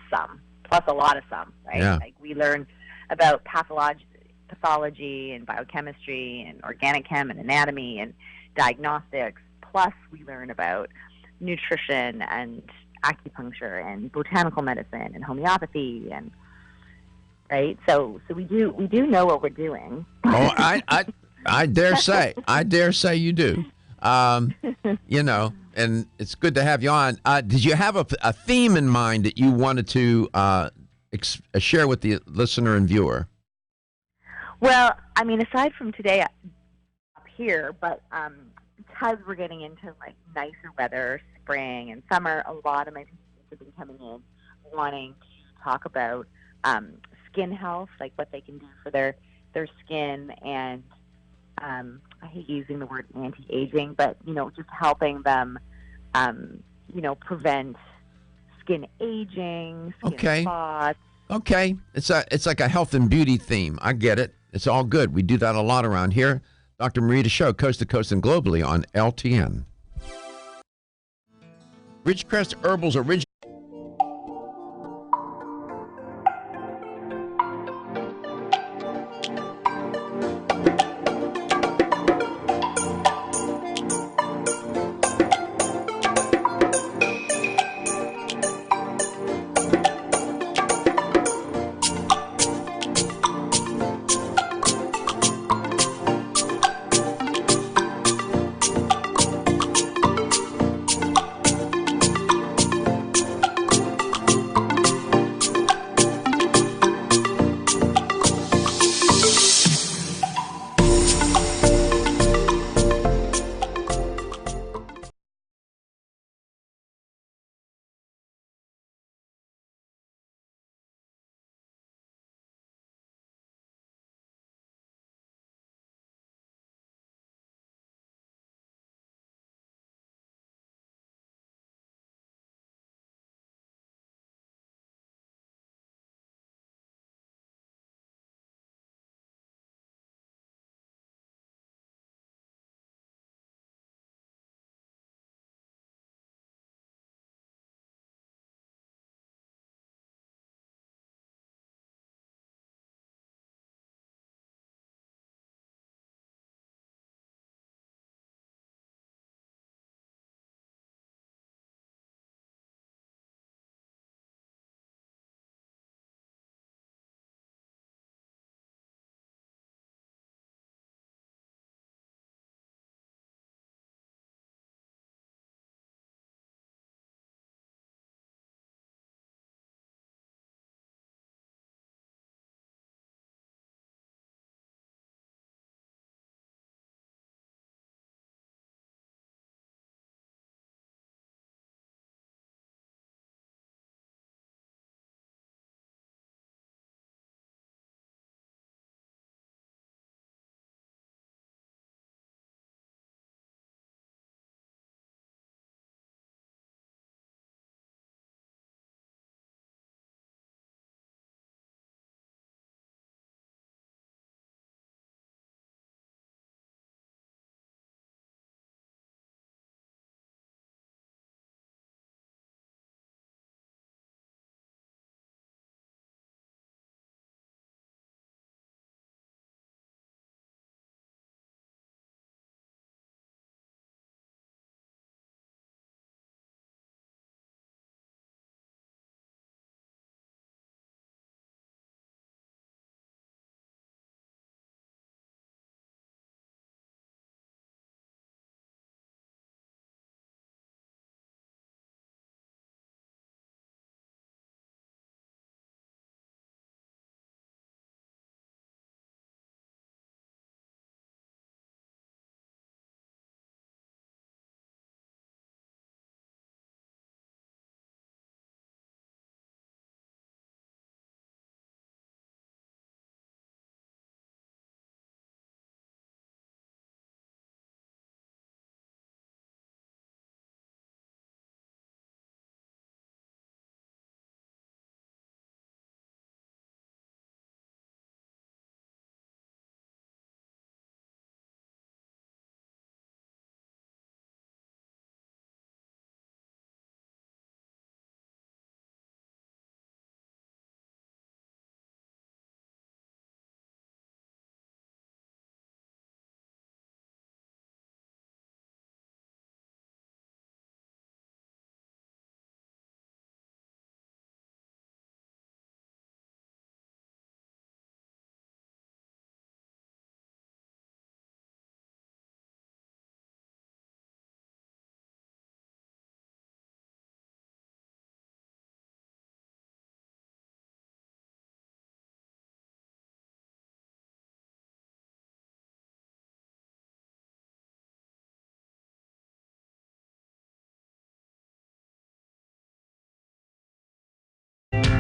a lot of some, right? Yeah. Like we learn about pathology and biochemistry and organic chem and anatomy and diagnostics, plus we learn about nutrition and acupuncture and botanical medicine and homeopathy and right? So we do know what we're doing. Oh, I dare say you do. And it's good to have you on. Did you have a theme in mind that you wanted to share with the listener and viewer? Well, aside from today up here, but because we're getting into like nicer weather, spring and summer, a lot of my patients have been coming in wanting to talk about skin health, like what they can do for their skin, and I hate using the word anti-aging, but just helping them prevent skin aging, skin spots. Okay, it's like a health and beauty theme. I get it. It's all good. We do that a lot around here. Dr. Marita Show, coast to coast and globally on LTN. Ridgecrest Herbal's original.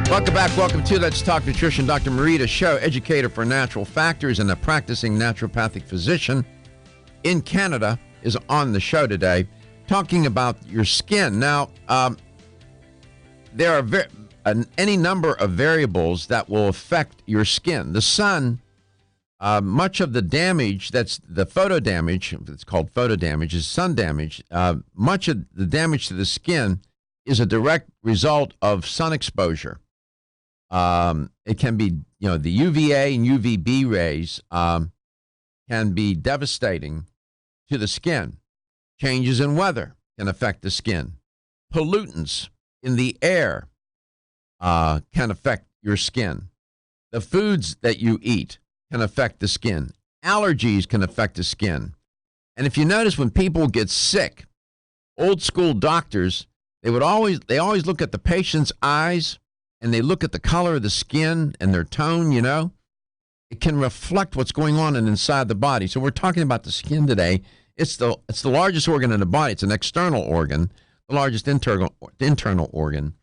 Welcome back. Welcome to Let's Talk Nutrition. Dr. Marita Show, educator for natural factors and a practicing naturopathic physician in Canada, is on the show today talking about your skin. Now, there are any number of variables that will affect your skin. The sun, much of the damage, that's the photo damage, it's called photo damage, is sun damage. Much of the damage to the skin is a direct result of sun exposure. It can be, the UVA and UVB rays can be devastating to the skin. Changes in weather can affect the skin. Pollutants in the air can affect your skin. The foods that you eat can affect the skin. Allergies can affect the skin. And if you notice, when people get sick, old school doctors, they always look at the patient's eyes, and they look at the color of the skin and their tone, it can reflect what's going on inside the body. So we're talking about the skin today. It's the largest organ in the body. It's an external organ. The largest internal organ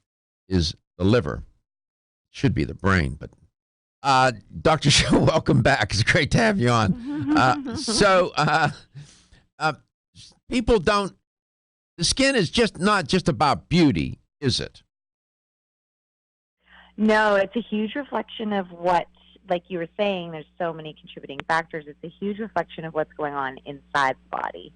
is the liver. Should be the brain, but Dr. Show, welcome back. It's great to have you on. People don't. The skin is not just about beauty, is it? No, it's a huge reflection of what, like you were saying, there's so many contributing factors. It's a huge reflection of what's going on inside the body.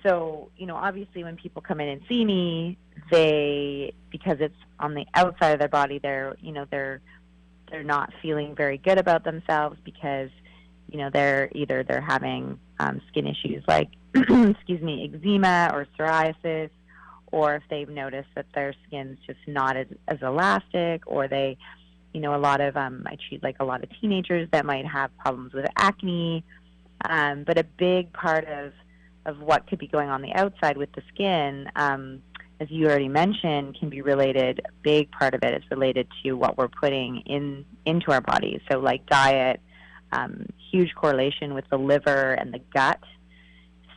So, obviously when people come in and see me, because it's on the outside of their body, they're not feeling very good about themselves because, they're having skin issues like, eczema or psoriasis, or if they've noticed that their skin's just not as elastic, or they, a lot of, I treat like a lot of teenagers that might have problems with acne. But a big part of what could be going on the outside with the skin, as you already mentioned, can be related, a big part of it is related to what we're putting into our bodies. So like diet, huge correlation with the liver and the gut.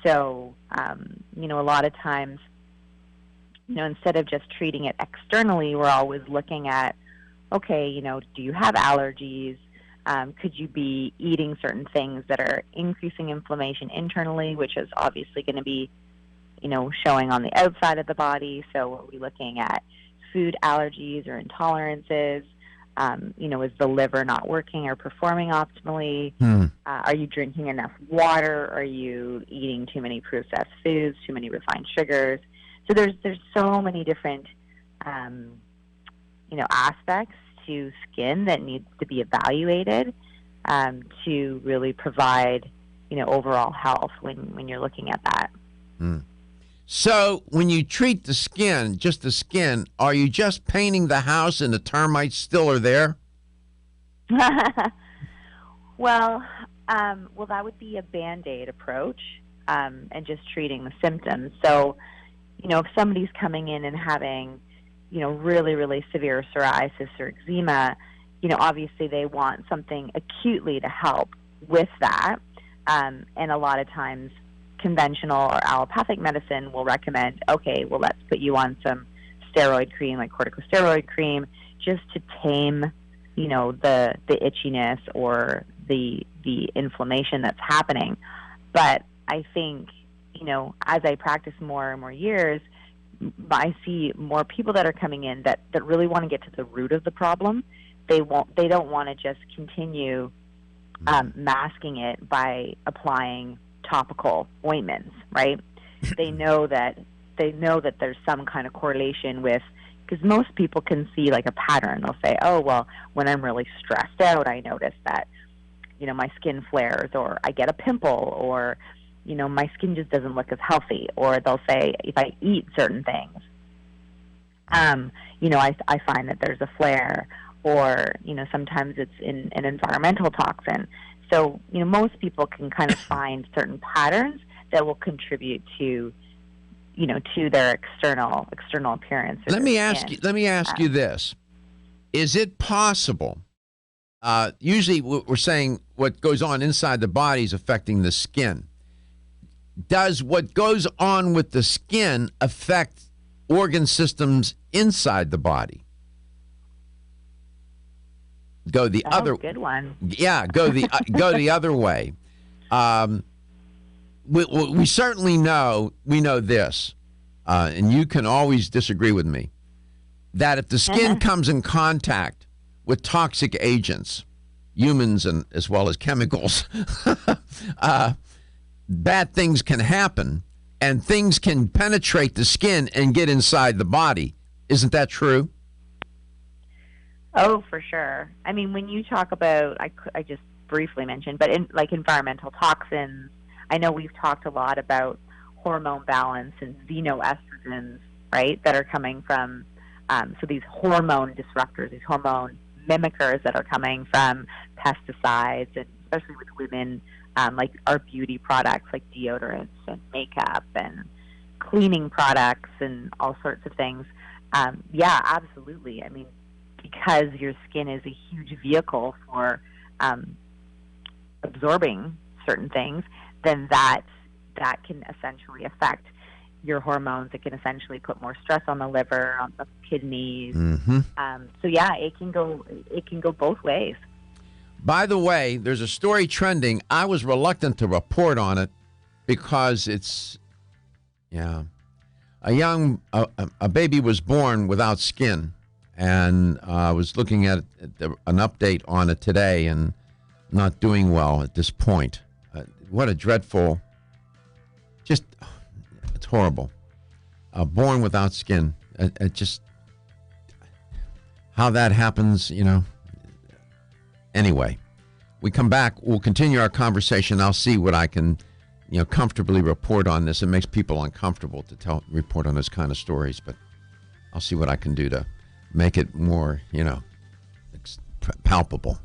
So, a lot of times, instead of just treating it externally, we're always looking at, okay, do you have allergies? Could you be eating certain things that are increasing inflammation internally, which is obviously going to be, showing on the outside of the body? So are we looking at food allergies or intolerances? Is the liver not working or performing optimally? Are you drinking enough water? Are you eating too many processed foods, too many refined sugars? So there's so many different, aspects to skin that needs to be evaluated to really provide, overall health when you're looking at that. So when you treat the skin, just the skin, are you just painting the house and the termites still are there? Well, that would be a Band-Aid approach and just treating the symptoms. So, if somebody's coming in and having, really, really severe psoriasis or eczema, obviously they want something acutely to help with that. And a lot of times conventional or allopathic medicine will recommend, okay, well, let's put you on some steroid cream, like corticosteroid cream, just to tame, the itchiness or the inflammation that's happening. But I think, as I practice more and more years, I see more people that are coming in that really want to get to the root of the problem. They don't want to just continue masking it by applying topical ointments, right? They know that there's some kind of correlation with, because most people can see like a pattern. They'll say, oh, well, when I'm really stressed out, I notice that, my skin flares, or I get a pimple, or, my skin just doesn't look as healthy. Or they'll say, if I eat certain things, I find that there's a flare, or, sometimes it's in an environmental toxin. So, most people can kind of find certain patterns that will contribute to, to their external appearance. Let me ask you this. Is it possible, usually we're saying what goes on inside the body is affecting the skin. Does what goes on with the skin affect organ systems inside the body? go the other. Good one. Yeah, go the other way. We certainly know this, and you can always disagree with me, that if the skin comes in contact with toxic agents, humans and as well as chemicals, bad things can happen, and things can penetrate the skin and get inside the body. Isn't that true? Oh, for sure. I mean, when you talk about, I just briefly mentioned, but in like environmental toxins, I know we've talked a lot about hormone balance and xenoestrogens, right, that are coming from, so these hormone disruptors, these hormone mimickers that are coming from pesticides, and especially with women, like our beauty products like deodorants and makeup and cleaning products and all sorts of things. Yeah, absolutely. I mean, because your skin is a huge vehicle for absorbing certain things, then that can essentially affect your hormones. It can essentially put more stress on the liver, on the kidneys. Mm-hmm. So yeah, it can go both ways. By the way, there's a story trending. I was reluctant to report on it because it's, a baby was born without skin, and I was looking at an update on it today and not doing well at this point. What a dreadful, it's horrible. Born without skin. Just how that happens, Anyway, we come back. We'll continue our conversation. I'll see what I can, comfortably report on this. It makes people uncomfortable to report on this kind of stories, but I'll see what I can do to make it more, palpable.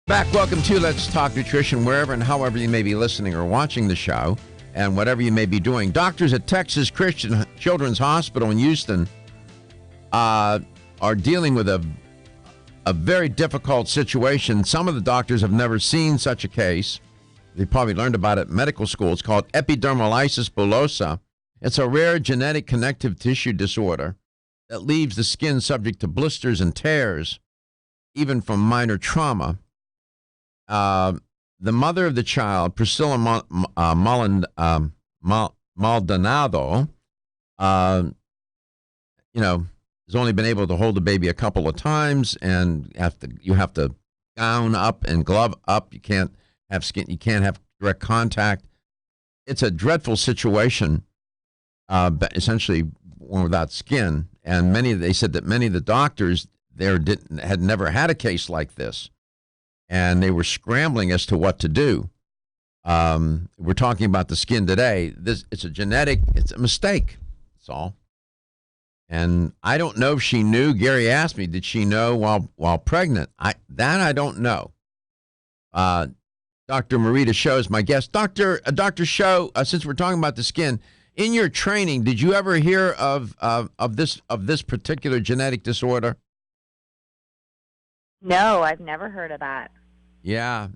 Back, welcome to Let's Talk Nutrition, wherever and however you may be listening or watching the show, and whatever you may be doing. Doctors at Texas Christian Children's Hospital in Houston are dealing with a very difficult situation. Some of the doctors have never seen such a case. They probably learned about it at medical school. It's called epidermolysis bullosa. It's a rare genetic connective tissue disorder that leaves the skin subject to blisters and tears, even from minor trauma. The mother of the child, Priscilla Maldonado, has only been able to hold the baby a couple of times, and you have to gown up and glove up. You can't have skin. You can't have direct contact. It's a dreadful situation, but essentially one without skin. And they said that many of the doctors there had never had a case like this, and they were scrambling as to what to do. We're talking about the skin today. It's a mistake. That's all. And I don't know if she knew. Gary asked me, did she know while pregnant? I don't know. Dr. Marita Show is my guest. Dr. Show, since we're talking about the skin, in your training, did you ever hear of this particular genetic disorder? No, I've never heard of that. Yeah,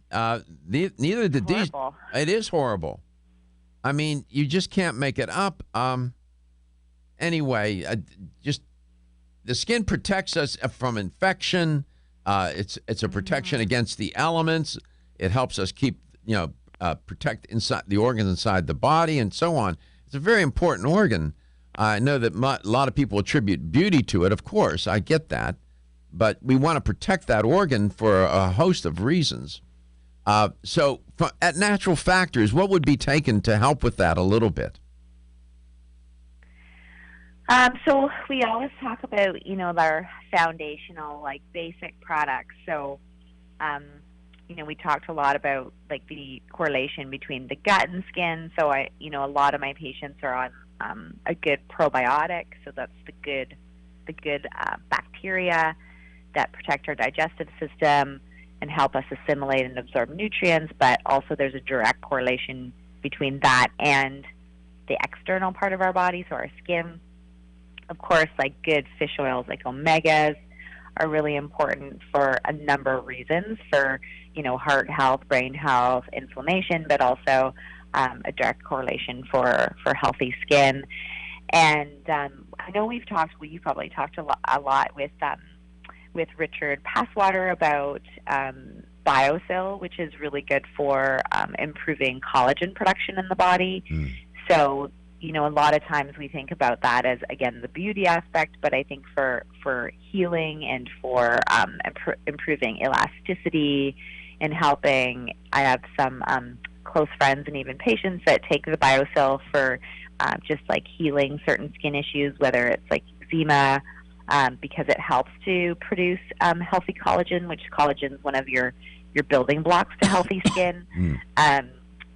neither did these. It is horrible. I mean, you just can't make it up. Anyway, just the skin protects us from infection. It's a protection against the elements. It helps us keep, protect inside the organs inside the body and so on. It's a very important organ. I know that a lot of people attribute beauty to it. Of course, I get that. But we want to protect that organ for a host of reasons. So at Natural Factors, what would be taken to help with that a little bit? So we always talk about, our foundational, basic products. So, we talked a lot about, the correlation between the gut and skin. So a lot of my patients are on a good probiotic. So that's the good bacteria that protect our digestive system and help us assimilate and absorb nutrients. But also there's a direct correlation between that and the external part of our body, so our skin. Of course, good fish oils like omegas are really important for a number of reasons, for, heart health, brain health, inflammation, but also a direct correlation for healthy skin. And I know you've probably talked a lot with Richard Passwater about BioSil, which is really good for improving collagen production in the body. So, a lot of times we think about that as, again, the beauty aspect, but I think for healing and for improving elasticity and helping, I have some close friends and even patients that take the BioSil for just healing certain skin issues, whether it's eczema, because it helps to produce healthy collagen, which collagen is one of your building blocks to healthy skin.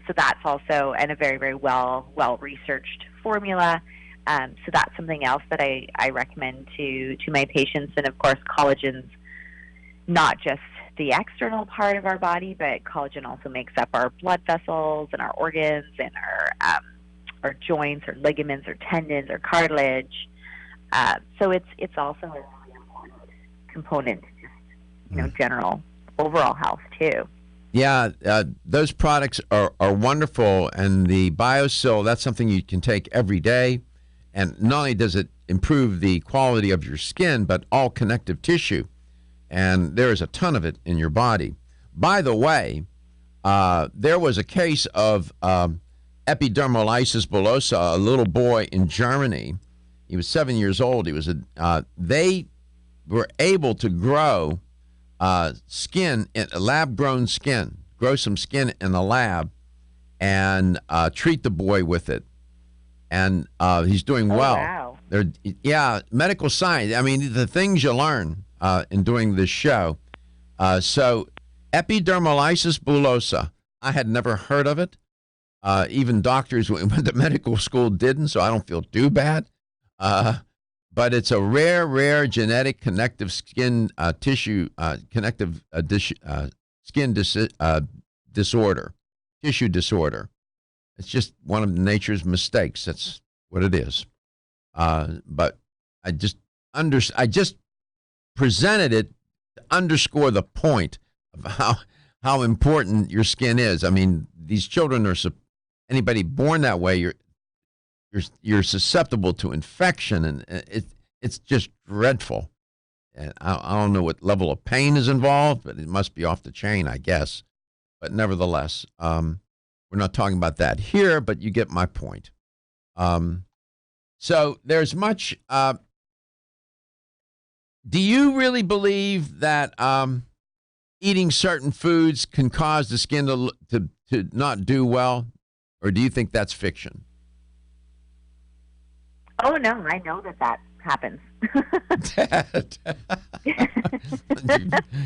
So that's also a very, very well researched formula. So that's something else that I recommend to my patients. And of course, collagen's not just the external part of our body, but collagen also makes up our blood vessels and our organs and our joints or ligaments or tendons or cartilage. So it's also a really important component to just general overall health too. Yeah, those products are wonderful, and the BioSil, that's something you can take every day, and not only does it improve the quality of your skin, but all connective tissue, and there is a ton of it in your body. By the way, there was a case of epidermolysis bullosa, a little boy in Germany. He was 7 years old. They were able to grow skin, lab-grown skin, grow some skin in the lab, and treat the boy with it. And he's doing well. Wow. Medical science. I mean, the things you learn in doing this show. So epidermolysis bullosa, I had never heard of it. Even doctors who went to medical school didn't, so I don't feel too bad. But it's a rare genetic connective skin tissue, skin disorder, tissue disorder. It's just one of nature's mistakes. That's what it is. But I just presented it to underscore the point of how important your skin is. I mean, these children are anybody born that way. You're susceptible to infection, and it's just dreadful. And I don't know what level of pain is involved, but it must be off the chain, I guess. But nevertheless, we're not talking about that here, but you get my point. So there's much. Do you really believe that eating certain foods can cause the skin to not do well, or do you think that's fiction? Oh no, I know that happens.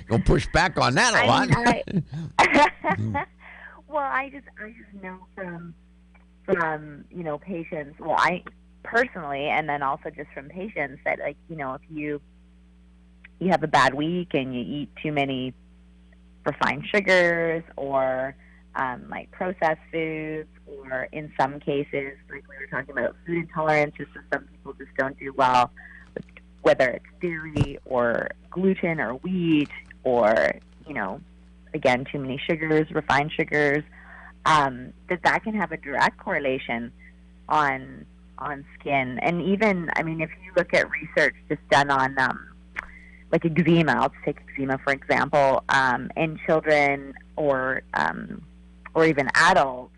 Gonna push back on that a lot. Well, I just know from patients. Well, I personally, and then also just from patients that, like, if you have a bad week and you eat too many refined sugars or like processed foods, or in some cases, like we were talking about, food intolerances, so some people just don't do well with whether it's dairy or gluten or wheat, or again, too many sugars, refined sugars, that can have a direct correlation on skin. And even, I mean, if you look at research just done on like eczema, I'll just take eczema for example, in children or even adults,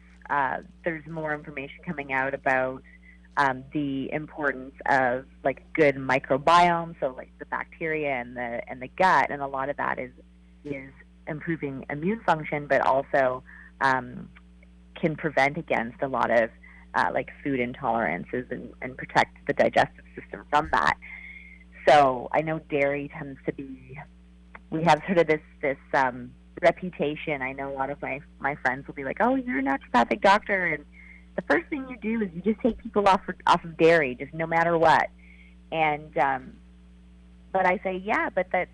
there's more information coming out about the importance of like good microbiome, so like the bacteria and the gut, and a lot of that is improving immune function, but also can prevent against a lot of like food intolerances and protect the digestive system from that. So I know dairy tends to be, we have sort of this reputation. I know a lot of my friends will be like, oh, you're a naturopathic doctor, and the first thing you do is you just take people off of dairy, just no matter what. And but I say, yeah, but that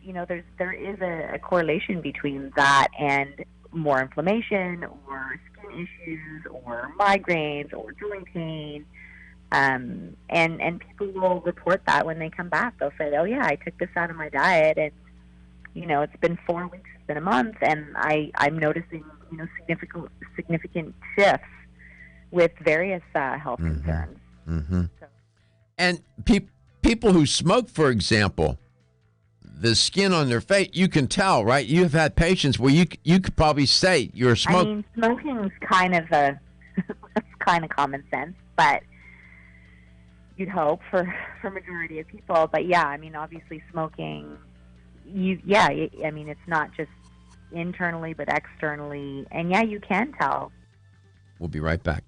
there is a correlation between that and more inflammation or skin issues or migraines or joint pain. And people will report that when they come back. They'll say, oh yeah, I took this out of my diet, and it's been 4 weeks, it's been a month, and I'm noticing significant shifts with various health concerns. Mm-hmm. So. And people who smoke, for example, the skin on their face, you can tell, right? You've had patients where you could probably say you're smoking. I mean, smoking's kind of it's kind of common sense, but you'd hope for majority of people. But yeah, I mean, obviously smoking, I mean, it's not just internally but externally, and yeah, you can tell. We'll be right back.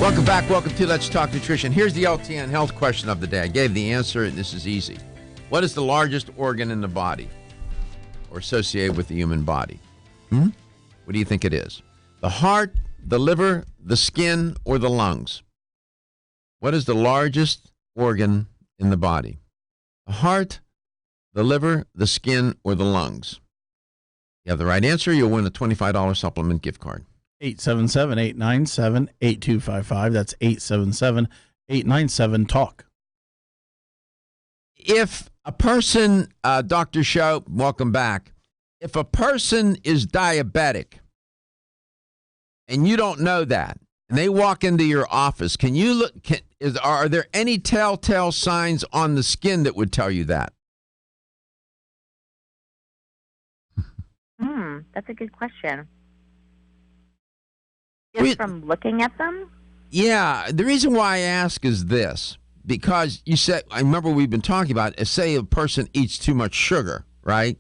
Welcome back. Welcome to Let's Talk Nutrition. Here's the LTN health question of the day. I gave the answer, and this is easy. What is the largest organ in the body or associated with the human body? What do you think it is? The heart, the liver, the skin, or the lungs? What is the largest organ in the body? The heart, the liver, the skin, or the lungs? You have the right answer, you'll win a $25 supplement gift card. 877-897-8255. That's 877-897-TALK. If a person, Dr. Show, welcome back. If a person is diabetic and you don't know that, and they walk into your office, can you look? Are there any telltale signs on the skin that would tell you that? That's a good question. Just from looking at them? Yeah, the reason why I ask is this. Because you said, I remember we've been talking about, say a person eats too much sugar, right?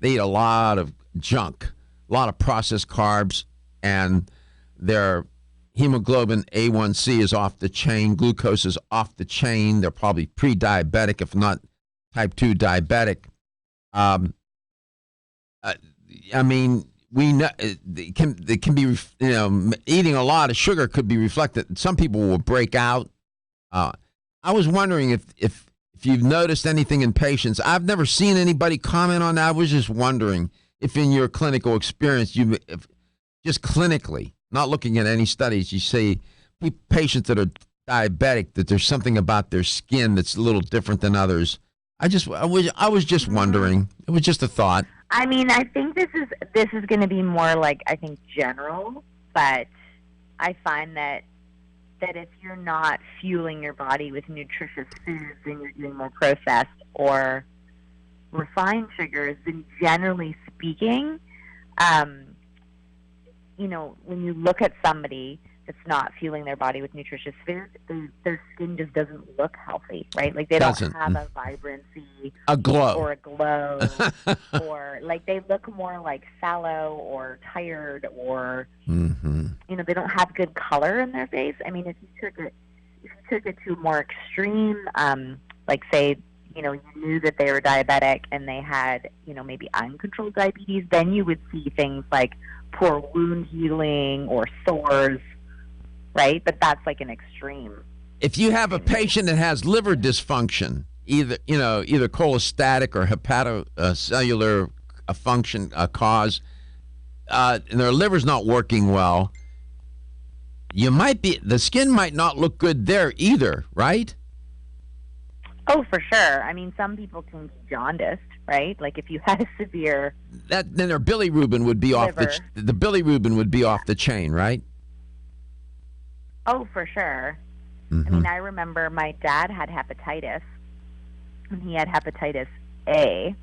They eat a lot of junk, a lot of processed carbs, and their hemoglobin A1C is off the chain, glucose is off the chain. They're probably pre-diabetic, if not type 2 diabetic. I mean, we know they can be, eating a lot of sugar could be reflected. Some people will break out. I was wondering if you've noticed anything in patients. I've never seen anybody comment on that. I was just wondering if in your clinical experience, just clinically, not looking at any studies, you say patients that are diabetic, that there's something about their skin that's a little different than others. I was just wondering. It was just a thought. I mean, I think this is going to be more like, I think, general, but I find that if you're not fueling your body with nutritious foods and you're doing more processed or refined sugars, then generally speaking, when you look at somebody that's not fueling their body with nutritious foods, their skin just doesn't look healthy, right? Like they don't have a vibrancy, a glow, or a glow, or like they look more like sallow or tired, or they don't have good color in their face. I mean, if you took it to a more extreme, like say, you knew that they were diabetic and they had, maybe uncontrolled diabetes, then you would see things like poor wound healing or sores. Right, but that's like an extreme. If you have a patient that has liver dysfunction, either cholestatic or hepatocellular function cause, and their liver's not working well, the skin might not look good there either, right? Oh, for sure. I mean, some people can be jaundiced, right? Like if you had a severe then their bilirubin would be liver. the bilirubin would be off the chain, right? Oh, for sure. I mean, I remember my dad had hepatitis, and he had hepatitis A,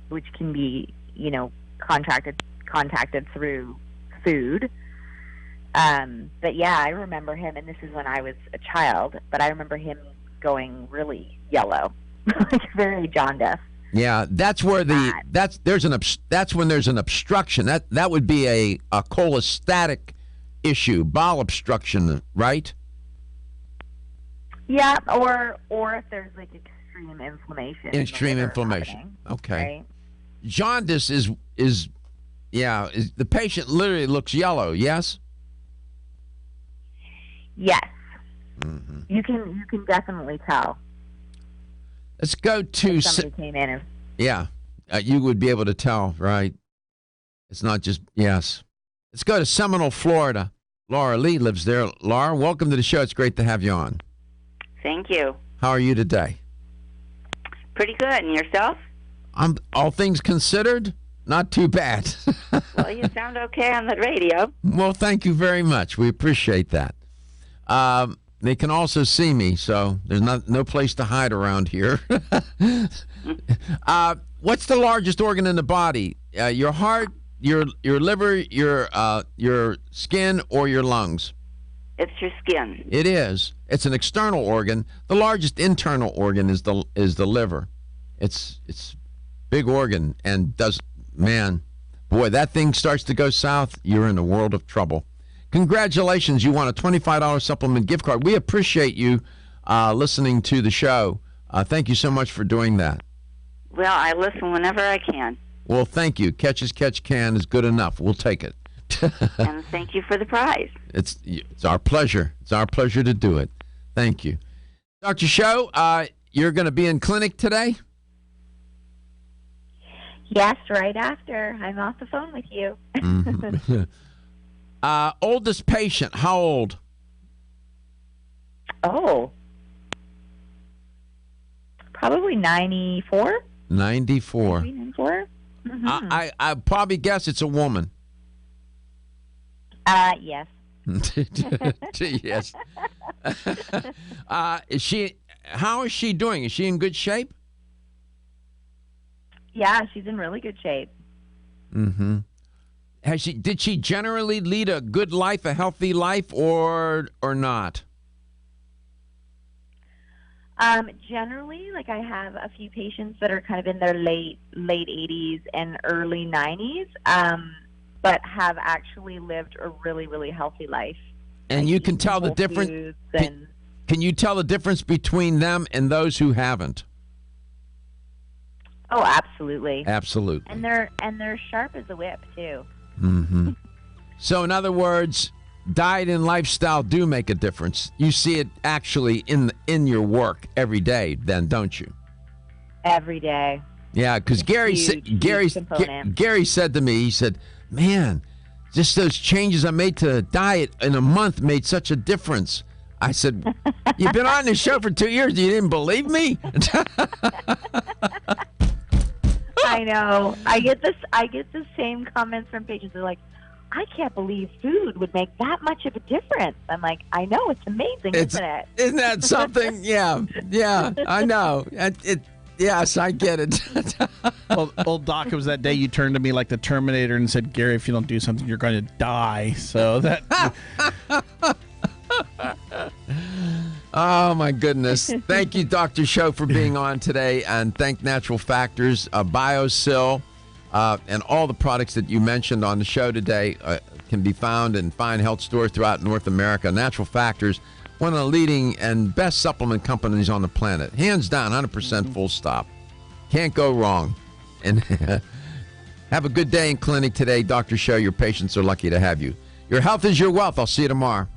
which can be, contacted through food. But yeah, I remember him, and this is when I was a child, but I remember him going really yellow, like very jaundiced. Yeah, that's where that's when there's an obstruction. That would be a cholestatic issue, bowel obstruction, right? Yeah, or if there's like extreme inflammation. Extreme inflammation. Okay. Right? Jaundice is the patient literally looks yellow. Yes. Yes. You can definitely tell. Let's go to if somebody came in. And, you would be able to tell, right? It's not just yes. Let's go to Seminole, Florida. Laura Lee lives there. Laura, welcome to the show. It's great to have you on. Thank you. How are you today? Pretty good. And yourself? All things considered, not too bad. Well, you sound okay on the radio. Well, thank you very much. We appreciate that. They can also see me, so there's no place to hide around here. What's the largest organ in the body? Your heart, your liver, your skin, or your lungs? It's your skin. It is. It's an external organ. The largest internal organ is the liver. It's big organ, and that thing starts to go south, you're in a world of trouble. Congratulations, you won a $25 supplement gift card. We appreciate you listening to the show. Thank you so much for doing that. Well, I listen whenever I can. Well, thank you. Catch as catch can is good enough. We'll take it. And thank you for the prize. It's our pleasure. It's our pleasure to do it. Thank you. Dr. Show, you're going to be in clinic today? Yes, right after I'm off the phone with you. Mm-hmm. Oldest patient, how old? Oh, probably 94. 94. 94? Mm-hmm. I probably guess it's a woman. Yes. Yes. How is she doing? Is she in good shape? Yeah, she's in really good shape. Mm-hmm. Did she generally lead a good life, a healthy life, or not? Generally, like I have a few patients that are kind of in their late 80s and early 90s, but have actually lived a really, really healthy life. And you can tell the difference. Can you tell the difference between them and those who haven't? Oh, absolutely. Absolutely. And they're sharp as a whip too. Mm-hmm. So, in other words, diet and lifestyle do make a difference. You see it actually in your work every day, then, don't you? Every day. Yeah, because Gary said to me, he said, "Man, just those changes I made to the diet in a month made such a difference." I said, "You've been on this show for 2 years. You didn't believe me?" I know. I get the same comments from patients. They're like, "I can't believe food would make that much of a difference." I'm like, "I know, it's amazing, isn't it?" Isn't that something? Yeah, I know. Yes, I get it. Well, Doc, it was that day you turned to me like the Terminator and said, "Gary, if you don't do something, you're going to die." So that. Oh, my goodness. Thank you, Dr. Show, for being on today. And thank Natural Factors, BioSil, and all the products that you mentioned on the show today can be found in fine health stores throughout North America. Natural Factors, one of the leading and best supplement companies on the planet. Hands down, 100% full stop. Can't go wrong. And have a good day in clinic today, Dr. Show. Your patients are lucky to have you. Your health is your wealth. I'll see you tomorrow.